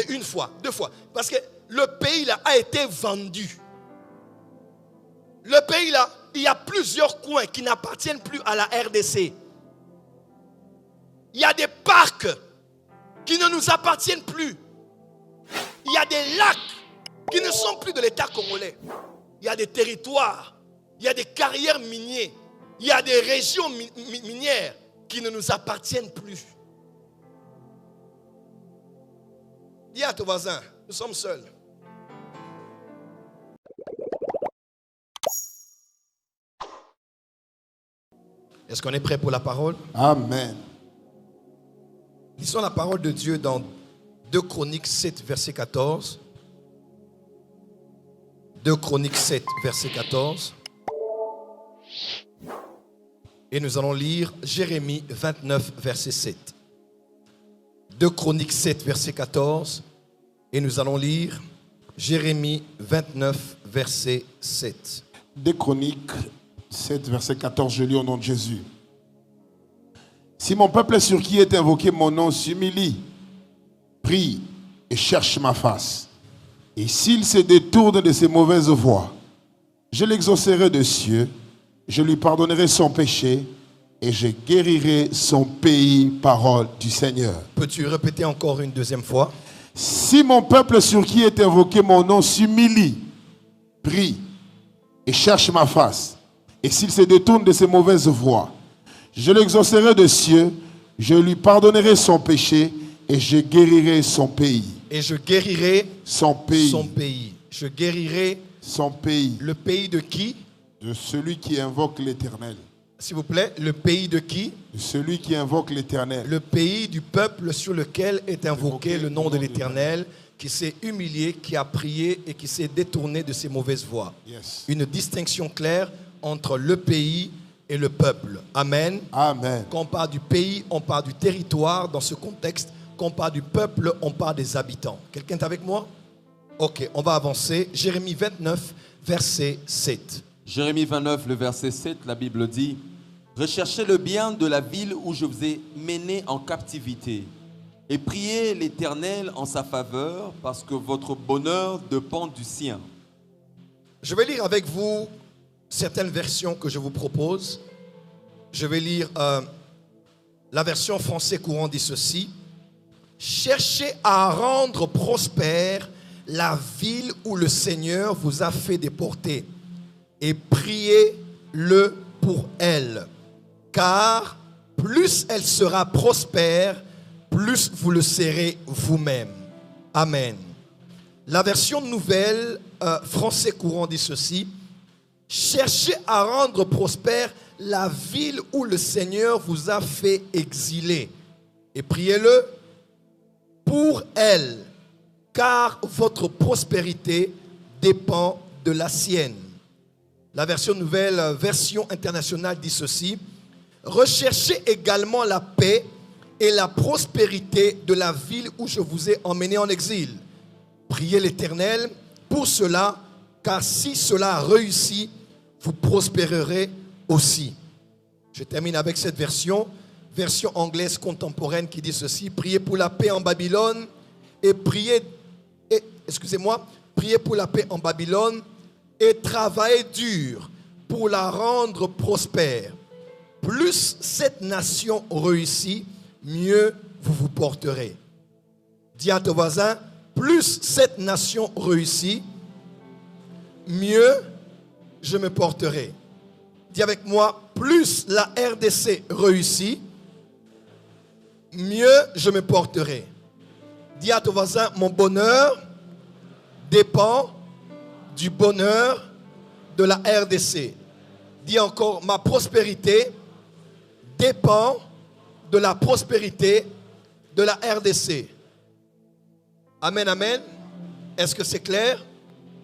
Une fois, deux fois. Parce que le pays là a été vendu. Le pays là, il y a plusieurs coins qui n'appartiennent plus à la RDC. Il y a des parcs qui ne nous appartiennent plus. Il y a des lacs qui ne sont plus de l'État congolais. Il y a des territoires, il y a des carrières minières, il y a des régions minières qui ne nous appartiennent plus. Dis à ton voisin, nous sommes seuls. Est-ce qu'on est prêt pour la parole? Amen. Lisons la parole de Dieu dans 2 Chroniques 7, verset 14. 2 Chroniques 7, verset 14. Et nous allons lire Jérémie 29, verset 7. 2 Chroniques 7, verset 14. Et nous allons lire Jérémie 29, verset 7. 2 Chroniques 7, verset 14, je lis au nom de Jésus. Si mon peuple sur qui est invoqué mon nom s'humilie, prie et cherche ma face, et s'il se détourne de ses mauvaises voies, je l'exaucerai de cieux, je lui pardonnerai son péché, et je guérirai son pays, parole du Seigneur. Peux-tu répéter encore une deuxième fois? Si mon peuple sur qui est invoqué mon nom s'humilie, prie et cherche ma face, et s'il se détourne de ses mauvaises voies, je l'exaucerai de cieux, je lui pardonnerai son péché, et je guérirai son pays. Et je guérirai son pays. Son pays. Je guérirai son pays. Le pays de qui? De celui qui invoque l'Éternel. S'il vous plaît, le pays de qui? De celui qui invoque l'Éternel. Le pays du peuple sur lequel est invoqué le nom de l'Éternel, qui s'est humilié, qui a prié et qui s'est détourné de ses mauvaises voies. Yes. Une distinction claire entre le pays et le peuple. Amen. Amen. Quand on parle du pays, on parle du territoire dans ce contexte. Quand on parle du peuple, on parle des habitants. Quelqu'un est avec moi? Ok, on va avancer. Jérémie 29, verset 7. Jérémie 29, le verset 7, la Bible dit: recherchez le bien de la ville où je vous ai mené en captivité et priez l'Éternel en sa faveur parce que votre bonheur dépend du sien. Je vais lire avec vous certaines versions que je vous propose. Je vais lire la version français courant dit ceci: cherchez à rendre prospère la ville où le Seigneur vous a fait déporter et priez-le pour elle, car plus elle sera prospère, plus vous le serez vous-même. Amen. La version nouvelle français courant dit ceci: cherchez à rendre prospère la ville où le Seigneur vous a fait exiler et priez-le pour elle, car votre prospérité dépend de la sienne. La version nouvelle, version internationale dit ceci: recherchez également la paix et la prospérité de la ville où je vous ai emmené en exil. Priez l'Éternel pour cela, car si cela réussit, vous prospérerez aussi. Je termine avec cette version anglaise contemporaine qui dit ceci: priez pour la paix en Babylone et priez pour la paix en Babylone et travaillez dur pour la rendre prospère. Plus cette nation réussit, mieux vous vous porterez. Dis à ton voisin: plus cette nation réussit, mieux je me porterai. Dis avec moi: plus la RDC réussit, mieux je me porterai. Dis à ton voisin: mon bonheur dépend du bonheur de la RDC. Dis encore: ma prospérité dépend de la prospérité de la RDC. Amen, amen. Est-ce que c'est clair?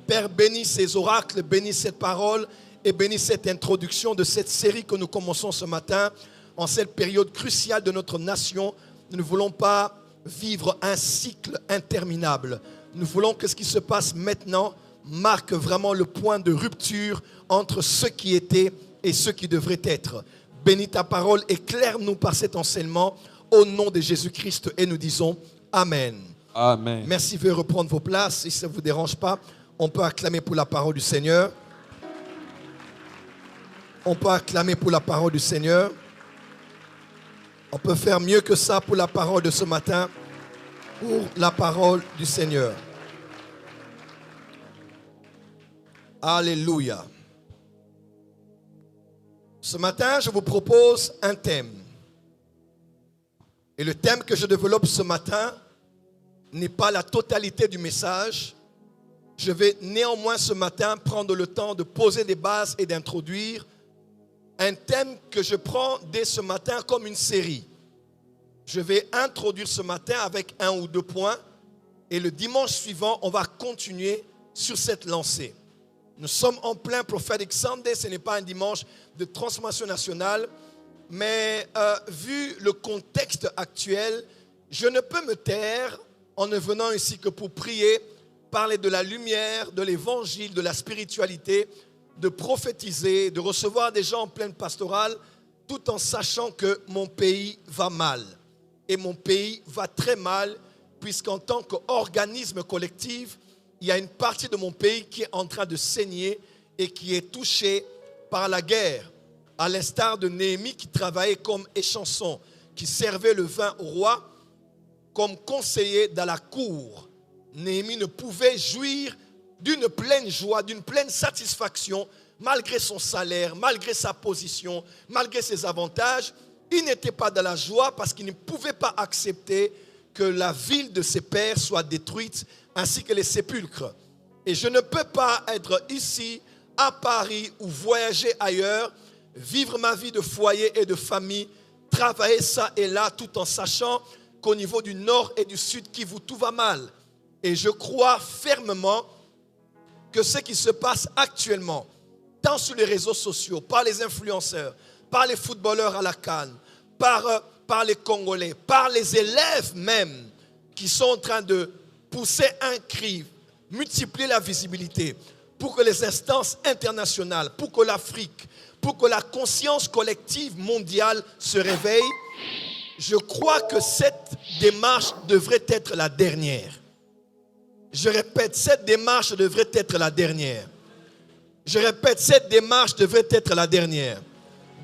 Père, bénis ces oracles, bénis cette parole et bénis cette introduction de cette série que nous commençons ce matin en cette période cruciale de notre nation. Nous ne voulons pas vivre un cycle interminable. Nous voulons que ce qui se passe maintenant marque vraiment le point de rupture entre ce qui était et ce qui devrait être. Bénis ta parole, éclaire-nous par cet enseignement au nom de Jésus-Christ et nous disons Amen. Amen. Merci, veuillez reprendre vos places. Si ça ne vous dérange pas, on peut acclamer pour la parole du Seigneur. On peut acclamer pour la parole du Seigneur. On peut faire mieux que ça pour la parole de ce matin, pour la parole du Seigneur. Alléluia. Ce matin, je vous propose un thème. Et le thème que je développe ce matin n'est pas la totalité du message. Je vais néanmoins ce matin prendre le temps de poser des bases et d'introduire un thème que je prends dès ce matin comme une série. Je vais introduire ce matin avec 1 ou 2 points et le dimanche suivant, on va continuer sur cette lancée. Nous sommes en plein Prophetic Sunday, ce n'est pas un dimanche de transformation nationale, mais vu le contexte actuel, je ne peux me taire en ne venant ici que pour prier, parler de la lumière, de l'évangile, de la spiritualité, de prophétiser, de recevoir des gens en pleine pastorale, tout en sachant que mon pays va mal. Et mon pays va très mal, puisqu'en tant qu'organisme collectif, il y a une partie de mon pays qui est en train de saigner et qui est touchée par la guerre. À l'instar de Néhémie qui travaillait comme échanson, qui servait le vin au roi comme conseiller dans la cour. Néhémie ne pouvait jouir d'une pleine joie, d'une pleine satisfaction, malgré son salaire, malgré sa position, malgré ses avantages. Il n'était pas dans la joie parce qu'il ne pouvait pas accepter que la ville de ses pères soit détruite, ainsi que les sépulcres. Et je ne peux pas être ici, à Paris, ou voyager ailleurs, vivre ma vie de foyer et de famille, travailler ça et là, tout en sachant qu'au niveau du nord et du sud, Kivu, tout va mal. Et je crois fermement que ce qui se passe actuellement, tant sur les réseaux sociaux, par les influenceurs, par les footballeurs à la CAN, par les Congolais, par les élèves même, qui sont en train de pousser un cri, multiplier la visibilité, pour que les instances internationales, pour que l'Afrique, pour que la conscience collective mondiale se réveille, je crois que cette démarche devrait être la dernière. Je répète, cette démarche devrait être la dernière. Je répète, cette démarche devrait être la dernière.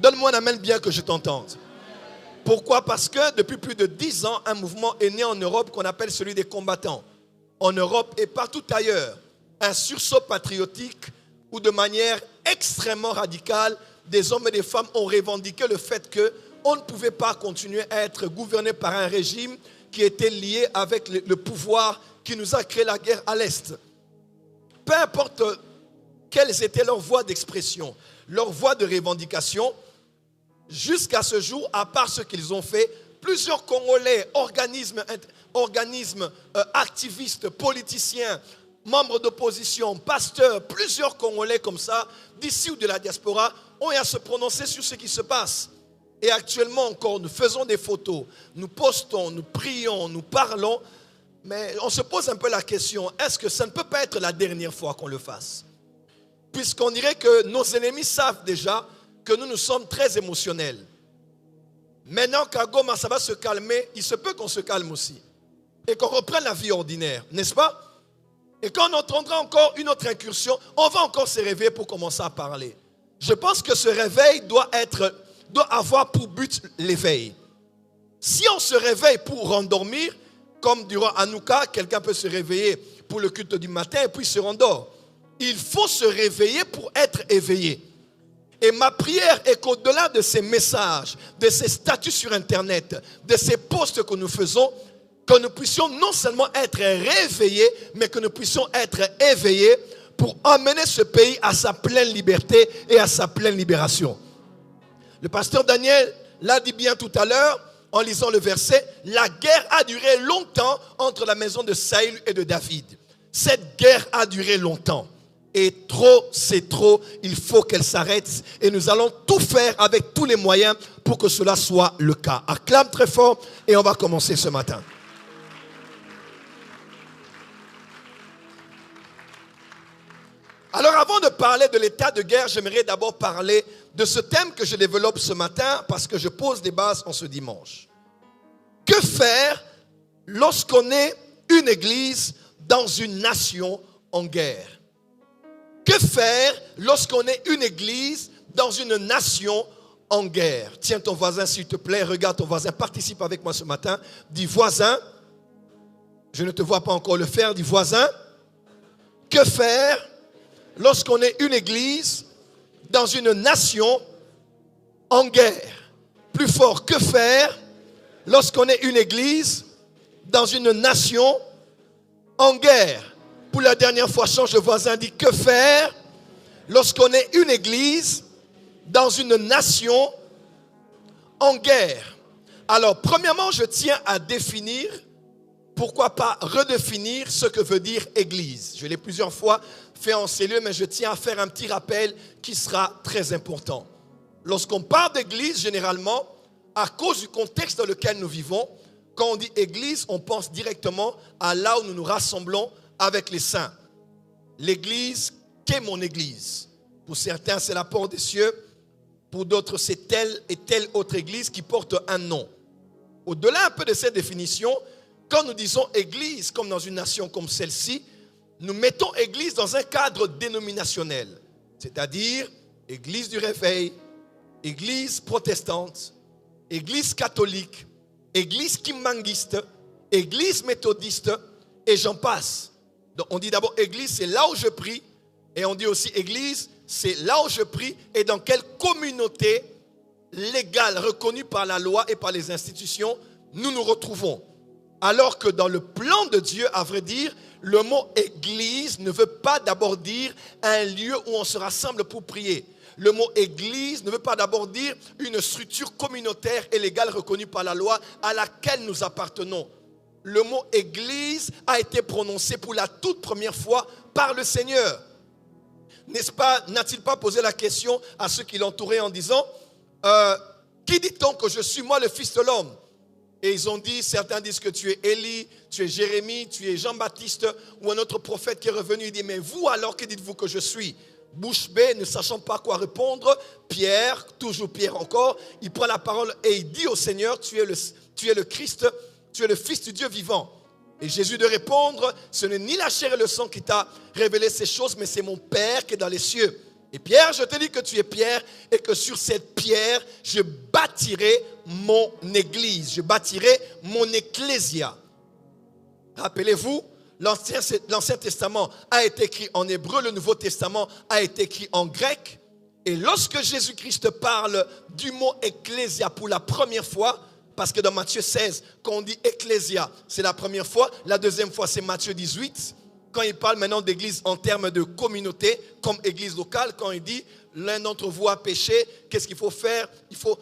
Donne-moi un amen bien que je t'entende. Pourquoi? Parce que depuis plus de 10 ans, un mouvement est né en Europe qu'on appelle celui des combattants. En Europe et partout ailleurs, un sursaut patriotique où de manière extrêmement radicale, des hommes et des femmes ont revendiqué le fait qu'on ne pouvait pas continuer à être gouverné par un régime qui était lié avec le pouvoir qui nous a créé la guerre à l'Est. Peu importe quelles étaient leurs voies d'expression, leurs voies de revendication, jusqu'à ce jour, à part ce qu'ils ont fait, plusieurs Congolais, organismes activistes, politiciens, membres d'opposition, pasteurs, plusieurs Congolais comme ça, d'ici ou de la diaspora, ont eu à se prononcer sur ce qui se passe. Et actuellement encore, nous faisons des photos, nous postons, nous prions, nous parlons, mais on se pose un peu la question, est-ce que ça ne peut pas être la dernière fois qu'on le fasse? Puisqu'on dirait que nos ennemis savent déjà que nous sommes très émotionnels. Maintenant qu'à Goma, ça va se calmer, il se peut qu'on se calme aussi. Et qu'on reprenne la vie ordinaire, n'est-ce pas? Et quand on entendra encore une autre incursion, on va encore se réveiller pour commencer à parler. Je pense que ce réveil doit avoir pour but l'éveil. Si on se réveille pour rendormir, comme durant Hanouka, quelqu'un peut se réveiller pour le culte du matin et puis se rendort. Il faut se réveiller pour être éveillé. Et ma prière est qu'au-delà de ces messages, de ces statuts sur Internet, de ces posts que nous faisons, que nous puissions non seulement être réveillés, mais que nous puissions être éveillés pour emmener ce pays à sa pleine liberté et à sa pleine libération. Le pasteur Daniel l'a dit bien tout à l'heure, en lisant le verset, la guerre a duré longtemps entre la maison de Saül et de David. Cette guerre a duré longtemps. Et trop, c'est trop, il faut qu'elle s'arrête. Et nous allons tout faire avec tous les moyens pour que cela soit le cas. Acclame très fort et on va commencer ce matin. Alors avant de parler de l'état de guerre, j'aimerais d'abord parler de ce thème que je développe ce matin parce que je pose des bases en ce dimanche. Que faire lorsqu'on est une église dans une nation en guerre? Que faire lorsqu'on est une église dans une nation en guerre? Tiens ton voisin s'il te plaît, regarde ton voisin, participe avec moi ce matin. Dis voisin, je ne te vois pas encore le faire, dis voisin. Que faire lorsqu'on est une église dans une nation en guerre? Plus fort, que faire lorsqu'on est une église dans une nation en guerre? Pour la dernière fois, change de voisin, dit que faire lorsqu'on est une église dans une nation en guerre? Alors, premièrement, je tiens à définir, pourquoi pas redéfinir ce que veut dire église. Je l'ai plusieurs fois fait en cellule, mais je tiens à faire un petit rappel qui sera très important. Lorsqu'on parle d'église, généralement, à cause du contexte dans lequel nous vivons, quand on dit église, on pense directement à là où nous nous rassemblons avec les saints. L'église, qu'est mon église? Pour certains, c'est la porte des cieux. Pour d'autres, c'est telle et telle autre église qui porte un nom. Au-delà un peu de cette définition, quand nous disons église comme dans une nation comme celle-ci, nous mettons église dans un cadre dénominationnel. C'est-à-dire église du réveil, église protestante, église catholique, église kimbanguiste, église méthodiste, et j'en passe. Donc on dit d'abord église, c'est là où je prie, et on dit aussi église, c'est là où je prie, et dans quelle communauté légale, reconnue par la loi et par les institutions, nous nous retrouvons. Alors que dans le plan de Dieu, à vrai dire, le mot église ne veut pas d'abord dire un lieu où on se rassemble pour prier. Le mot église ne veut pas d'abord dire une structure communautaire et légale reconnue par la loi à laquelle nous appartenons. Le mot église a été prononcé pour la toute première fois par le Seigneur. N'est-ce pas, n'a-t-il pas posé la question à ceux qui l'entouraient en disant qui dit-on que je suis, moi, le Fils de l'homme? Et ils ont dit, certains disent que tu es Élie, tu es Jérémie, tu es Jean-Baptiste ou un autre prophète qui est revenu. Il dit, mais vous alors, que dites-vous que je suis? Bouche bée, ne sachant pas quoi répondre, Pierre, toujours Pierre encore, il prend la parole et il dit au Seigneur, tu es le Christ, tu es le Fils du Dieu vivant. Et Jésus de répondre, ce n'est ni la chair et le sang qui t'a révélé ces choses, mais c'est mon Père qui est dans les cieux. Et Pierre, je te dis que tu es Pierre et que sur cette pierre, je bâtirai mon église, je bâtirai mon ecclésia. Rappelez-vous, l'Ancien Testament a été écrit en hébreu, le Nouveau Testament a été écrit en grec. Et lorsque Jésus-Christ parle du mot ecclésia pour la première fois, parce que dans Matthieu 16, quand on dit ecclésia, c'est la première fois. La deuxième fois, c'est Matthieu 18. Quand il parle maintenant d'église en termes de communauté, comme église locale, quand il dit l'un d'entre vous a péché, qu'est-ce qu'il faut faire? Il faut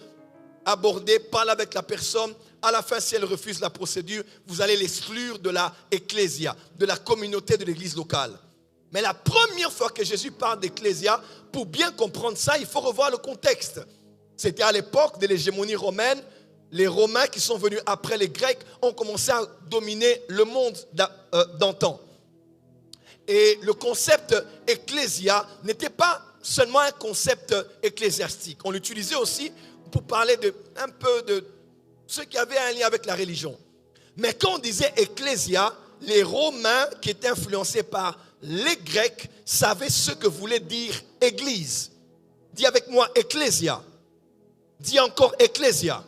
aborder, parler avec la personne. À la fin, si elle refuse la procédure, vous allez l'exclure de la ecclésia, de la communauté de l'église locale. Mais la première fois que Jésus parle d'ecclésia, pour bien comprendre ça, il faut revoir le contexte. C'était à l'époque de l'hégémonie romaine. Les Romains qui sont venus après les Grecs ont commencé à dominer le monde d'antan. Et le concept ecclésia n'était pas seulement un concept ecclésiastique. On l'utilisait aussi pour parler un peu de ceux qui avaient un lien avec la religion. Mais quand on disait ecclésia, les Romains qui étaient influencés par les Grecs savaient ce que voulait dire église. Dis avec moi ecclésia. Dis encore ecclésia.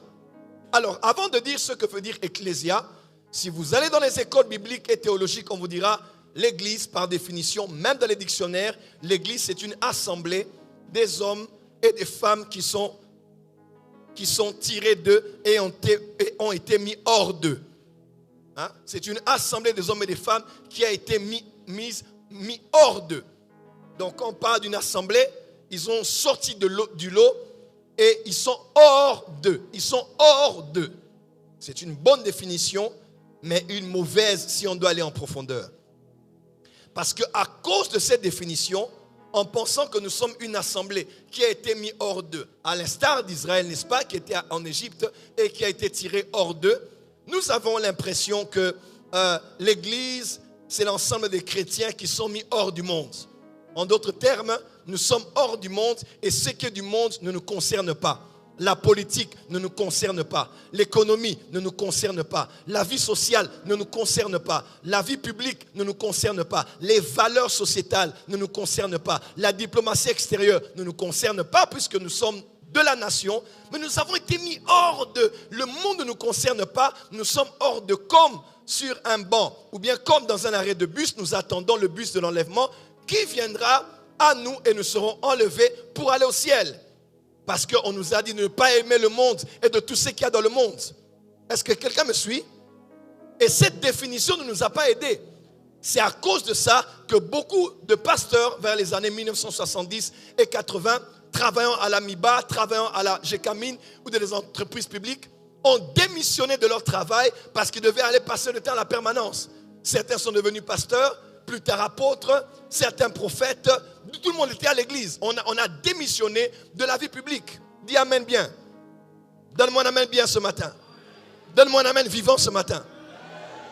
Alors, avant de dire ce que veut dire ecclésia, si vous allez dans les écoles bibliques et théologiques, on vous dira l'église, par définition, même dans les dictionnaires, l'église c'est une assemblée des hommes et des femmes qui sont tirés d'eux et ont été mis hors d'eux. Hein? C'est une assemblée des hommes et des femmes qui a été mis hors d'eux. Donc quand on parle d'une assemblée, ils ont sorti du lot et ils sont hors d'eux. Ils sont hors d'eux. C'est une bonne définition, mais une mauvaise si on doit aller en profondeur. Parce qu'à cause de cette définition, en pensant que nous sommes une assemblée qui a été mise hors d'eux, à l'instar d'Israël, n'est-ce pas, qui était en Égypte et qui a été tiré hors d'eux, nous avons l'impression que l'Église, c'est l'ensemble des chrétiens qui sont mis hors du monde. En d'autres termes, nous sommes hors du monde et ce qui est du monde ne nous concerne pas. La politique ne nous concerne pas. L'économie ne nous concerne pas. La vie sociale ne nous concerne pas. La vie publique ne nous concerne pas. Les valeurs sociétales ne nous concernent pas. La diplomatie extérieure ne nous concerne pas puisque nous sommes de la nation. Mais nous avons été mis hors de... Le monde ne nous concerne pas. Nous sommes hors de comme sur un banc ou bien comme dans un arrêt de bus. Nous attendons le bus de l'enlèvement qui viendra à nous et nous serons enlevés pour aller au ciel. Parce qu'on nous a dit de ne pas aimer le monde et de tout ce qu'il y a dans le monde. Est-ce que quelqu'un me suit? Et cette définition ne nous a pas aidés. C'est à cause de ça que beaucoup de pasteurs, vers les années 1970 et 80, travaillant à la MIBA, travaillant à la GECAMINE ou dans les entreprises publiques, ont démissionné de leur travail parce qu'ils devaient aller passer le temps à la permanence. Certains sont devenus pasteurs, plus tard apôtres, certains prophètes. Tout le monde était à l'église. On a démissionné de la vie publique. Dis amen bien. Donne-moi un amen bien ce matin. Donne-moi un amen vivant ce matin.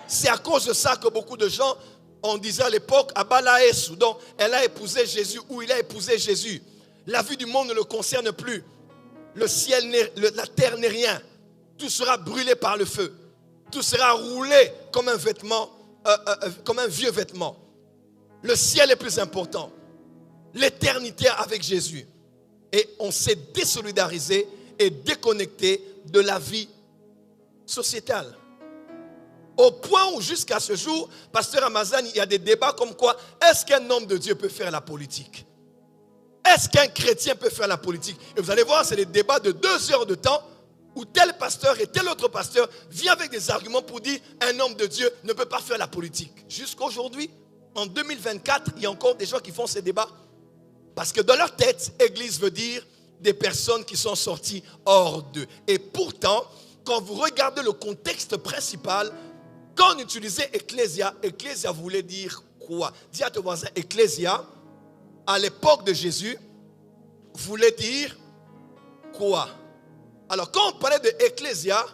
C'est à cause de ça que beaucoup de gens, on disait à l'époque, Abalaesu, donc elle a épousé Jésus ou il a épousé Jésus. La vie du monde ne le concerne plus. Le ciel, la terre n'est rien. Tout sera brûlé par le feu. Tout sera roulé comme un vêtement, comme un vieux vêtement. Le ciel est plus important. L'éternité avec Jésus. Et on s'est désolidarisé et déconnecté de la vie sociétale. Au point où jusqu'à ce jour, pasteur Ramazan, il y a des débats comme quoi, est-ce qu'un homme de Dieu peut faire la politique? Est-ce qu'un chrétien peut faire la politique? Et vous allez voir, c'est des débats de 2 heures de temps où tel pasteur et tel autre pasteur vient avec des arguments pour dire un homme de Dieu ne peut pas faire la politique. Jusqu'à aujourd'hui, en 2024, il y a encore des gens qui font ces débats. Parce que dans leur tête, église veut dire des personnes qui sont sorties hors d'eux. Et pourtant, quand vous regardez le contexte principal, quand on utilisait ecclésia, ecclésia voulait dire quoi? Dis à ton voisin, ecclésia, à l'époque de Jésus, voulait dire quoi? Alors, quand on parlait de ecclésia,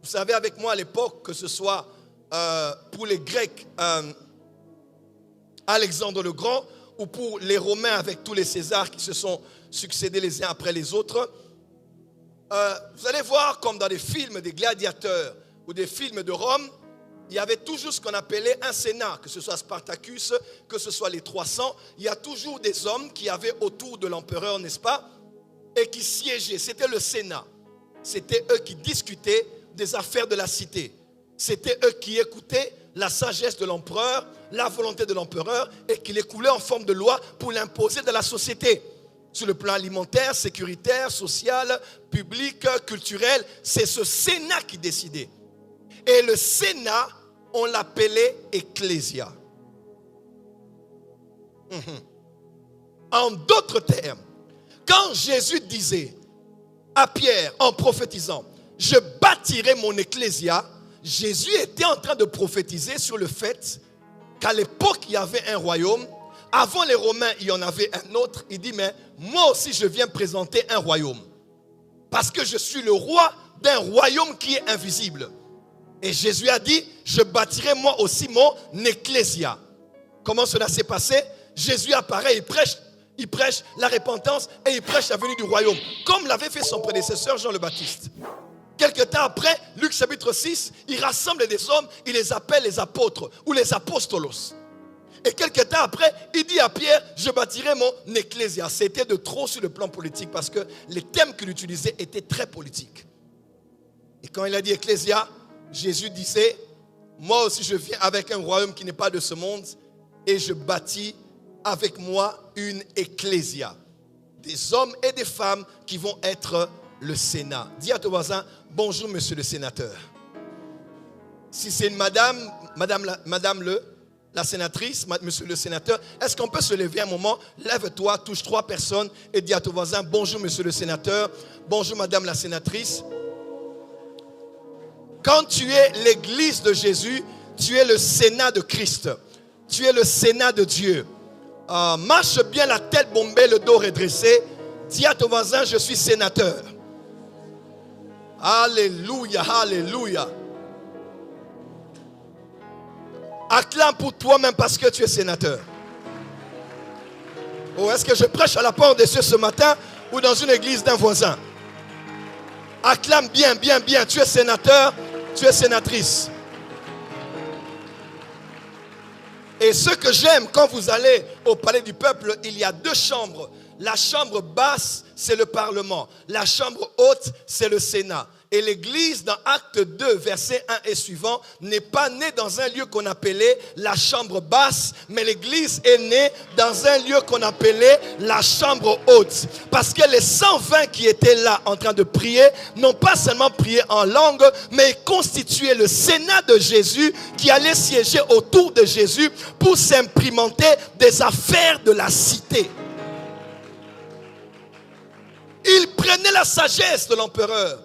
vous savez avec moi à l'époque, que ce soit pour les Grecs, Alexandre le Grand, ou pour les Romains avec tous les Césars qui se sont succédés les uns après les autres, vous allez voir comme dans des films des gladiateurs ou des films de Rome, il y avait toujours ce qu'on appelait un sénat, que ce soit Spartacus, que ce soit les 300, il y a toujours des hommes qui avaient autour de l'empereur, n'est-ce pas, et qui siégeaient, c'était le sénat. C'était eux qui discutaient des affaires de la cité. C'était eux qui écoutaient la sagesse de l'empereur, la volonté de l'empereur et qui les coulaient en forme de loi pour l'imposer dans la société. Sur le plan alimentaire, sécuritaire, social, public, culturel, c'est ce Sénat qui décidait. Et le Sénat, on l'appelait Ecclésia. En d'autres termes, quand Jésus disait à Pierre en prophétisant, je bâtirai mon ecclésia, Jésus était en train de prophétiser sur le fait qu'à l'époque il y avait un royaume, avant les Romains il y en avait un autre, il dit mais moi aussi je viens présenter un royaume, parce que je suis le roi d'un royaume qui est invisible. Et Jésus a dit, je bâtirai moi aussi mon ecclésia. Comment cela s'est passé? Jésus apparaît, il prêche la repentance et il prêche la venue du royaume, comme l'avait fait son prédécesseur Jean le Baptiste. Quelque temps après, Luc chapitre 6, il rassemble des hommes, il les appelle les apôtres ou les apostolos. Et quelque temps après, il dit à Pierre, je bâtirai mon ecclésia. C'était de trop sur le plan politique parce que les thèmes qu'il utilisait étaient très politiques. Et quand il a dit ecclésia, Jésus disait, moi aussi je viens avec un royaume qui n'est pas de ce monde et je bâtis avec moi une ecclésia. Des hommes et des femmes qui vont être le Sénat. Dis à ton voisin, bonjour monsieur le sénateur. Si c'est une madame la sénatrice, monsieur le sénateur, est-ce qu'on peut se lever un moment? Lève-toi, touche 3 personnes et dis à ton voisin, bonjour monsieur le sénateur, bonjour madame la sénatrice. Quand tu es l'église de Jésus, tu es le Sénat de Christ. Tu es le Sénat de Dieu. Marche bien la tête bombée, le dos redressé. Dis à ton voisin, je suis sénateur. Alléluia, alléluia. Acclame pour toi-même parce que tu es sénateur. Oh, est-ce que je prêche à la porte des cieux ce matin ou dans une église d'un voisin? Acclame bien, bien, bien. Tu es sénateur, tu es sénatrice. Et ce que j'aime, quand vous allez au palais du peuple, il y a 2 chambres. La chambre basse, c'est le Parlement. La chambre haute, c'est le Sénat. Et l'Église, dans Acte 2, verset 1 et suivant, n'est pas née dans un lieu qu'on appelait la chambre basse, mais l'Église est née dans un lieu qu'on appelait la chambre haute. Parce que les 120 qui étaient là en train de prier, n'ont pas seulement prié en langue, mais constituaient le Sénat de Jésus qui allait siéger autour de Jésus pour s'imprimenter des affaires de la cité. Ils prenaient la sagesse de l'empereur.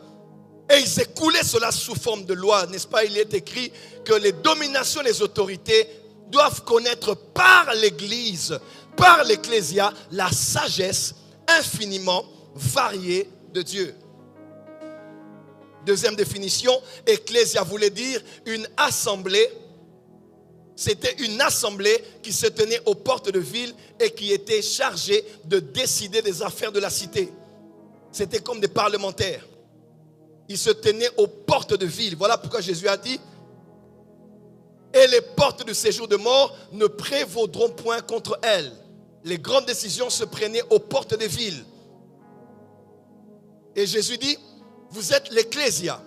Et ils écoulaient cela sous forme de loi, n'est-ce pas? Il est écrit que les dominations, les autorités doivent connaître par l'Église, par l'Ecclésia, la sagesse infiniment variée de Dieu. Deuxième définition, Ecclésia voulait dire une assemblée. C'était une assemblée qui se tenait aux portes de ville et qui était chargée de décider des affaires de la cité. C'était comme des parlementaires. Ils se tenaient aux portes de ville. Voilà pourquoi Jésus a dit: et les portes du séjour de mort ne prévaudront point contre elles. Les grandes décisions se prenaient aux portes des villes. Et Jésus dit: vous êtes l'Ecclésia.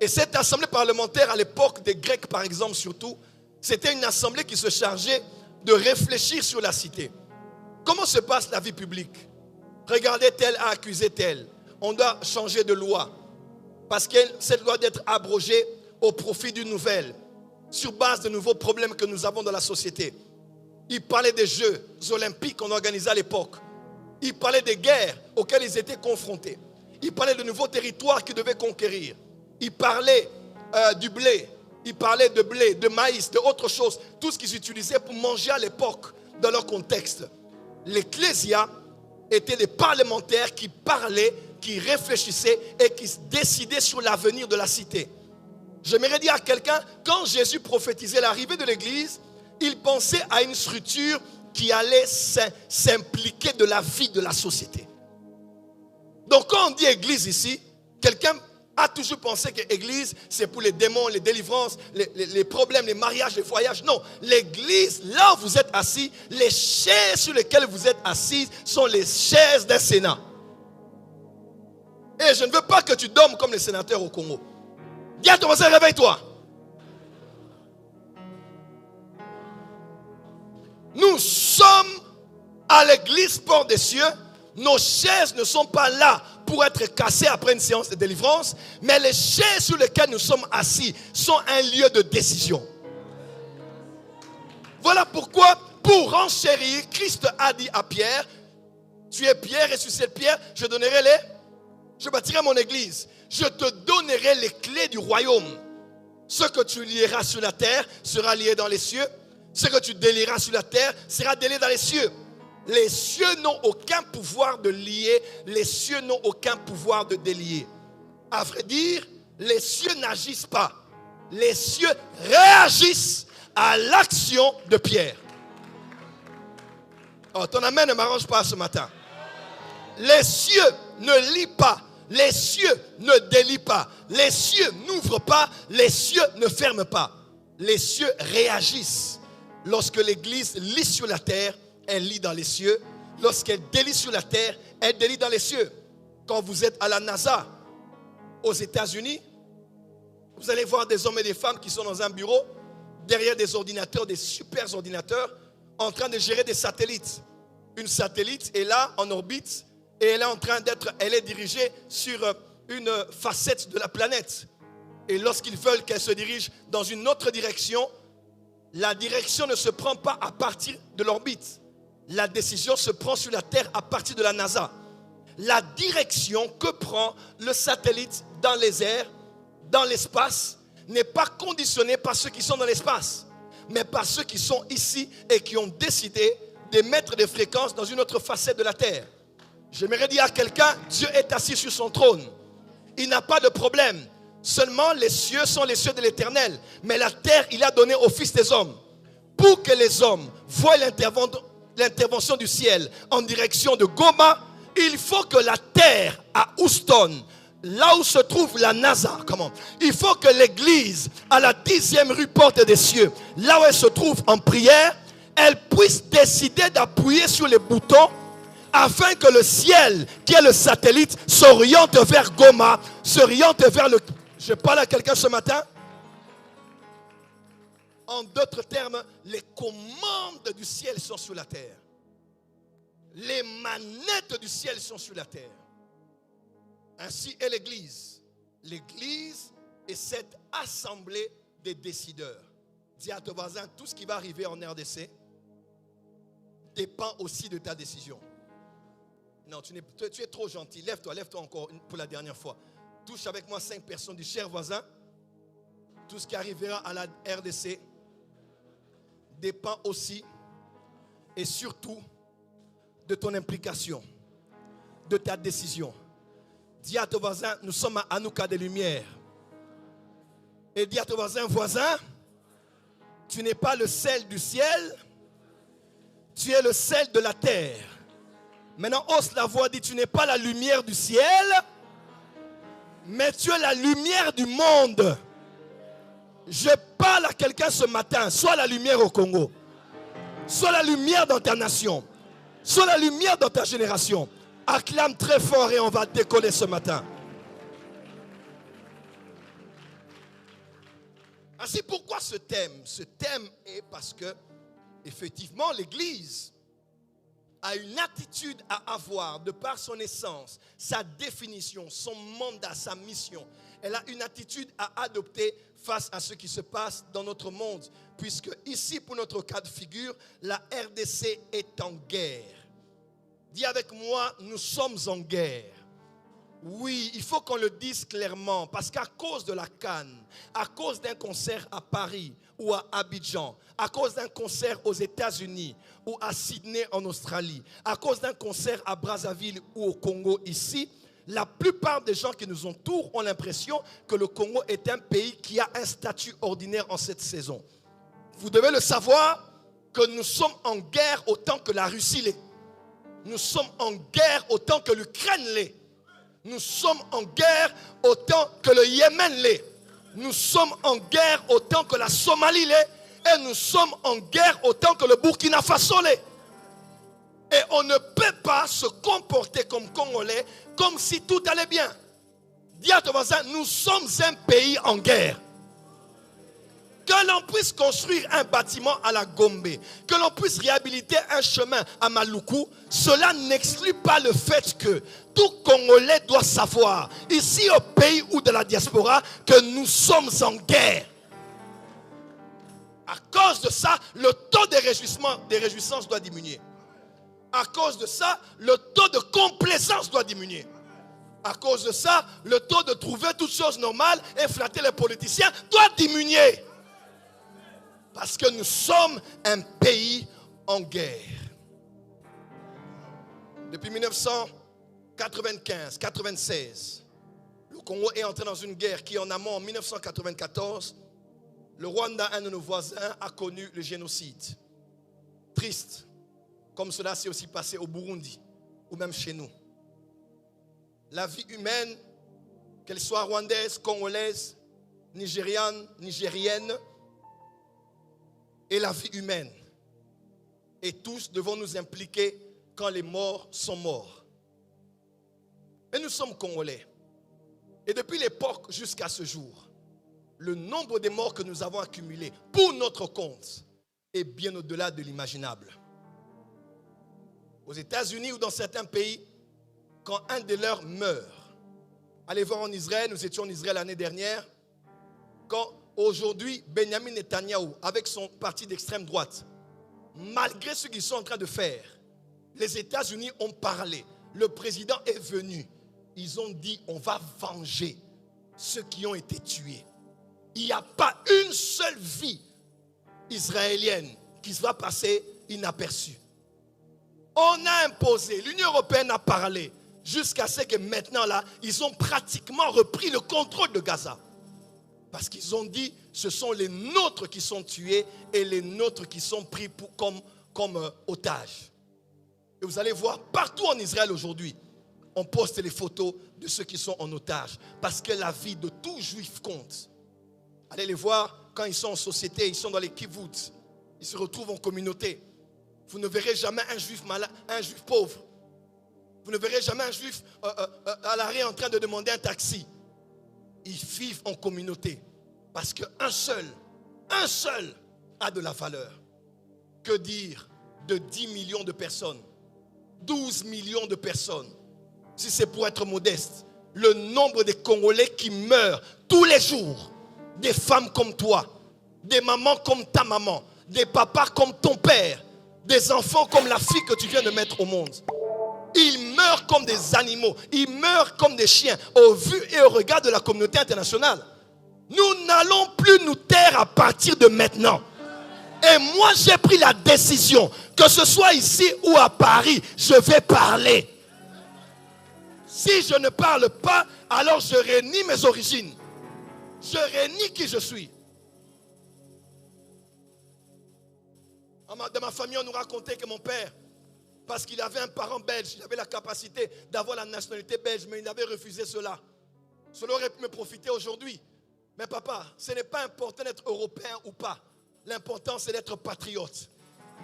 Et cette assemblée parlementaire, à l'époque des Grecs par exemple surtout, c'était une assemblée qui se chargeait de réfléchir sur la cité. Comment se passe la vie publique? Regardez, tel a accusé tel. On doit changer de loi. Parce que cette loi doit être abrogée au profit d'une nouvelle, sur base de nouveaux problèmes que nous avons dans la société. Il parlait des Jeux olympiques qu'on organisait à l'époque. Il parlait des guerres auxquelles ils étaient confrontés. Il parlait de nouveaux territoires qu'ils devaient conquérir. Il parlait du blé. Il parlait de blé, de maïs, de autre chose. Tout ce qu'ils utilisaient pour manger à l'époque, dans leur contexte. L'Ecclésia étaient des parlementaires qui parlaient, qui réfléchissaient et qui décidaient sur l'avenir de la cité. J'aimerais dire à quelqu'un, quand Jésus prophétisait l'arrivée de l'Église, il pensait à une structure qui allait s'impliquer de la vie de la société. Donc quand on dit Église ici, quelqu'un a toujours pensé que l'Église, c'est pour les démons, les délivrances, les problèmes, les mariages, les voyages. Non, l'Église, là où vous êtes assis, les chaises sur lesquelles vous êtes assis sont les chaises d'un Sénat. Et je ne veux pas que tu dormes comme les sénateurs au Congo. Dis à ton voisin, réveille-toi. Nous sommes à l'église Port des Cieux. Nos chaises ne sont pas là pour être cassées après une séance de délivrance, mais les chaises sur lesquelles nous sommes assis sont un lieu de décision. Voilà pourquoi, pour renchérir, Christ a dit à Pierre: tu es Pierre et sur cette pierre, je bâtirai mon église. Je te donnerai les clés du royaume. Ce que tu lieras sur la terre sera lié dans les cieux. Ce que tu délieras sur la terre sera délié dans les cieux. Les cieux n'ont aucun pouvoir de lier. Les cieux n'ont aucun pouvoir de délier. À vrai dire, les cieux n'agissent pas. Les cieux réagissent à l'action de Pierre. Oh, ton amen ne m'arrange pas ce matin. Les cieux ne lient pas. Les cieux ne délient pas. Les cieux n'ouvrent pas. Les cieux ne ferment pas. Les cieux réagissent. Lorsque l'Église lit sur la terre, elle lit dans les cieux. Lorsqu'elle délie sur la terre, elle délie dans les cieux. Quand vous êtes à la NASA, aux États-Unis, vous allez voir des hommes et des femmes qui sont dans un bureau, derrière des ordinateurs, des super ordinateurs, en train de gérer des satellites. Une satellite est là, en orbite, et elle est dirigée sur une facette de la planète. Et lorsqu'ils veulent qu'elle se dirige dans une autre direction, la direction ne se prend pas à partir de l'orbite. La décision se prend sur la Terre à partir de la NASA. La direction que prend le satellite dans les airs, dans l'espace, n'est pas conditionnée par ceux qui sont dans l'espace, mais par ceux qui sont ici et qui ont décidé d'émettre des fréquences dans une autre facette de la Terre. J'aimerais dire à quelqu'un, Dieu est assis sur son trône. Il n'a pas de problème. Seulement les cieux sont les cieux de l'Éternel. Mais la terre, il a donné au Fils des hommes. Pour que les hommes voient l'intervention du ciel en direction de Goma, il faut que la terre à Houston, là où se trouve la NASA, comment? Il faut que l'église, à la 10e rue Porte des Cieux, là où elle se trouve en prière, elle puisse décider d'appuyer sur les boutons afin que le ciel, qui est le satellite, s'oriente vers Goma, s'oriente vers le... Je parle à quelqu'un ce matin. En d'autres termes, les commandes du ciel sont sur la terre. Les manettes du ciel sont sur la terre. Ainsi est l'Église. L'Église est cette assemblée des décideurs. Dis à ton voisin, tout ce qui va arriver en RDC dépend aussi de ta décision. Non, tu es trop gentil. Lève-toi encore pour la dernière fois. Touche avec moi 5 personnes du cher voisin. Tout ce qui arrivera à la RDC dépend aussi et surtout de ton implication, de ta décision. Dis à ton voisin, nous sommes à Hanouka des Lumières. Et dis à ton voisin, tu n'es pas le sel du ciel, tu es le sel de la terre. Maintenant, hausse la voix, dis, tu n'es pas la lumière du ciel, mais tu es la lumière du monde. Je parle à quelqu'un ce matin, sois la lumière au Congo, sois la lumière dans ta nation, sois la lumière dans ta génération. Acclame très fort et on va décoller ce matin. Ainsi, pourquoi ce thème? Ce thème est parce que, effectivement, l'Église a une attitude à avoir de par son essence, sa définition, son mandat, sa mission. Elle a une attitude à adopter face à ce qui se passe dans notre monde. Puisque ici, pour notre cas de figure, la RDC est en guerre. Dis avec moi, nous sommes en guerre. Oui, il faut qu'on le dise clairement. Parce qu'à cause de la Cannes, à cause d'un concert à Paris ou à Abidjan, à cause d'un concert aux États-Unis ou à Sydney en Australie, à cause d'un concert à Brazzaville ou au Congo ici, la plupart des gens qui nous entourent ont l'impression que le Congo est un pays qui a un statut ordinaire en cette saison. Vous devez le savoir que nous sommes en guerre autant que la Russie l'est. Nous sommes en guerre autant que l'Ukraine l'est. Nous sommes en guerre autant que le Yémen l'est. Nous sommes en guerre autant que la Somalie l'est. Et nous sommes en guerre autant que le Burkina Faso l'est. Et on ne peut pas se comporter comme Congolais comme si tout allait bien. Dis à ton voisin, nous sommes un pays en guerre. Que l'on puisse construire un bâtiment à la Gombe, que l'on puisse réhabiliter un chemin à Maluku, cela n'exclut pas le fait que tout Congolais doit savoir, ici au pays ou de la diaspora, que nous sommes en guerre. À cause de ça, le taux de réjouissance doit diminuer. À cause de ça, le taux de complaisance doit diminuer. À cause de ça, le taux de trouver toutes choses normales et flatter les politiciens doit diminuer. Parce que nous sommes un pays en guerre. Depuis 1995-96, le Congo est entré dans une guerre qui, en amont, en 1994, le Rwanda, un de nos voisins, a connu le génocide. Triste, comme cela s'est aussi passé au Burundi, ou même chez nous. La vie humaine, qu'elle soit rwandaise, congolaise, nigérienne, et la vie humaine. Et tous devons nous impliquer quand les morts sont morts. Et nous sommes Congolais. Et depuis l'époque jusqu'à ce jour, le nombre de morts que nous avons accumulés pour notre compte est bien au-delà de l'imaginable. Aux États-Unis ou dans certains pays, quand un de leurs meurt, allez voir en Israël, nous étions en Israël l'année dernière, quand aujourd'hui, Benjamin Netanyahou, avec son parti d'extrême droite, malgré ce qu'ils sont en train de faire, les États-Unis ont parlé. Le président est venu. Ils ont dit, on va venger ceux qui ont été tués. Il n'y a pas une seule vie israélienne qui va passer inaperçue. On a imposé, l'Union européenne a parlé, jusqu'à ce que maintenant, là, ils ont pratiquement repris le contrôle de Gaza. Parce qu'ils ont dit, ce sont les nôtres qui sont tués et les nôtres qui sont pris comme otages. Et vous allez voir, partout en Israël aujourd'hui, on poste les photos de ceux qui sont en otage. Parce que la vie de tout juif compte. Allez les voir quand ils sont en société, ils sont dans les kibbutz. Ils se retrouvent en communauté. Vous ne verrez jamais un juif malade, un juif pauvre. Vous ne verrez jamais un juif à l'arrêt en train de demander un taxi. Ils vivent en communauté. Parce qu'un seul a de la valeur. Que dire de 10 millions de personnes, 12 millions de personnes, si c'est pour être modeste, le nombre de Congolais qui meurent tous les jours, des femmes comme toi, des mamans comme ta maman, des papas comme ton père, des enfants comme la fille que tu viens de mettre au monde. Ils meurent comme des animaux, ils meurent comme des chiens, au vu et au regard de la communauté internationale. Nous n'allons plus nous taire à partir de maintenant. Et moi, j'ai pris la décision, que ce soit ici ou à Paris, je vais parler. Si je ne parle pas, alors je renie mes origines. Je renie qui je suis. Dans ma famille, on nous racontait que mon père, parce qu'il avait un parent belge, il avait la capacité d'avoir la nationalité belge, mais il avait refusé cela. Cela aurait pu me profiter aujourd'hui. Mais papa, ce n'est pas important d'être européen ou pas. L'important, c'est d'être patriote,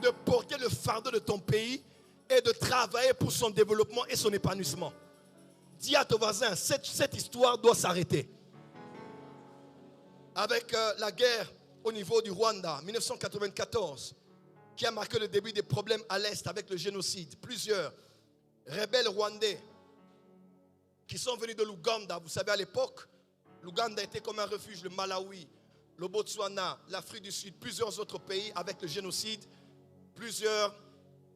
de porter le fardeau de ton pays et de travailler pour son développement et son épanouissement. Dis à ton voisin, cette histoire doit s'arrêter. Avec la guerre au niveau du Rwanda, 1994, qui a marqué le début des problèmes à l'Est avec le génocide. Plusieurs rebelles rwandais qui sont venus de l'Ouganda. Vous savez, à l'époque, l'Ouganda était comme un refuge, le Malawi, le Botswana, l'Afrique du Sud, plusieurs autres pays avec le génocide. Plusieurs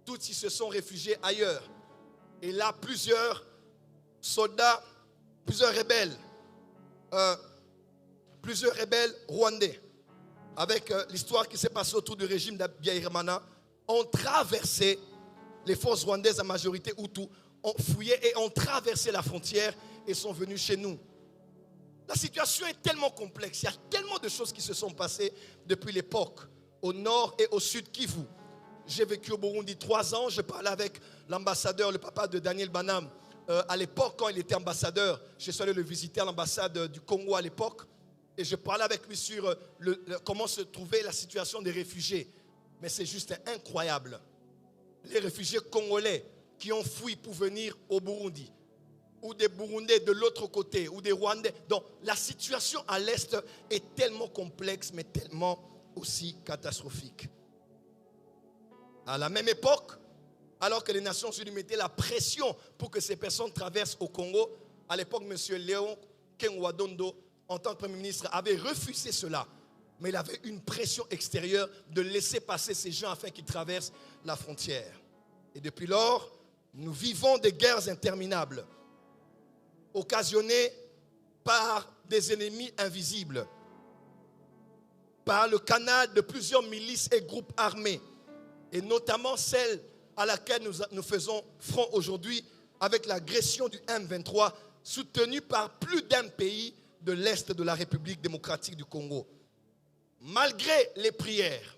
Tutsis se sont réfugiés ailleurs. Et là, plusieurs soldats, plusieurs rebelles rwandais, avec l'histoire qui s'est passée autour du régime d'Abiyarimana, ont traversé, les forces rwandaises à majorité Hutu, ont fouillé et ont traversé la frontière et sont venus chez nous. La situation est tellement complexe, il y a tellement de choses qui se sont passées depuis l'époque, au nord et au sud Kivu. J'ai vécu au Burundi 3 ans, je parlais avec l'ambassadeur, le papa de Daniel Banam. À l'époque, quand il était ambassadeur, je suis allé le visiter à l'ambassade du Congo à l'époque. Et je parlais avec lui sur comment se trouvait la situation des réfugiés. Mais c'est juste incroyable. Les réfugiés congolais qui ont fui pour venir au Burundi, ou des Burundais de l'autre côté, ou des Rwandais. Donc la situation à l'Est est tellement complexe, mais tellement aussi catastrophique. À la même époque, alors que les Nations Unies mettaient la pression pour que ces personnes traversent au Congo, à l'époque, M. Léon Kenwadondo, en tant que Premier ministre, avait refusé cela. Mais il avait une pression extérieure de laisser passer ces gens afin qu'ils traversent la frontière. Et depuis lors, nous vivons des guerres interminables, occasionnées par des ennemis invisibles, par le canal de plusieurs milices et groupes armés, et notamment celle à laquelle nous faisons front aujourd'hui avec l'agression du M23, soutenue par plus d'un pays de l'Est de la République démocratique du Congo. Malgré les prières,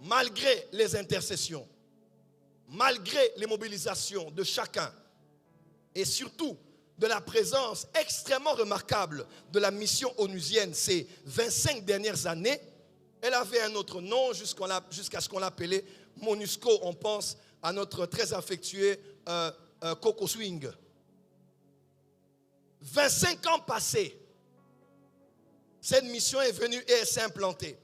malgré les intercessions, malgré les mobilisations de chacun, et surtout de la présence extrêmement remarquable de la mission onusienne ces 25 dernières années, elle avait un autre nom jusqu'à ce qu'on l'appelait MONUSCO. On pense à notre très affectueux Coco Swing. 25 ans passés, cette mission est venue et elle s'est implantée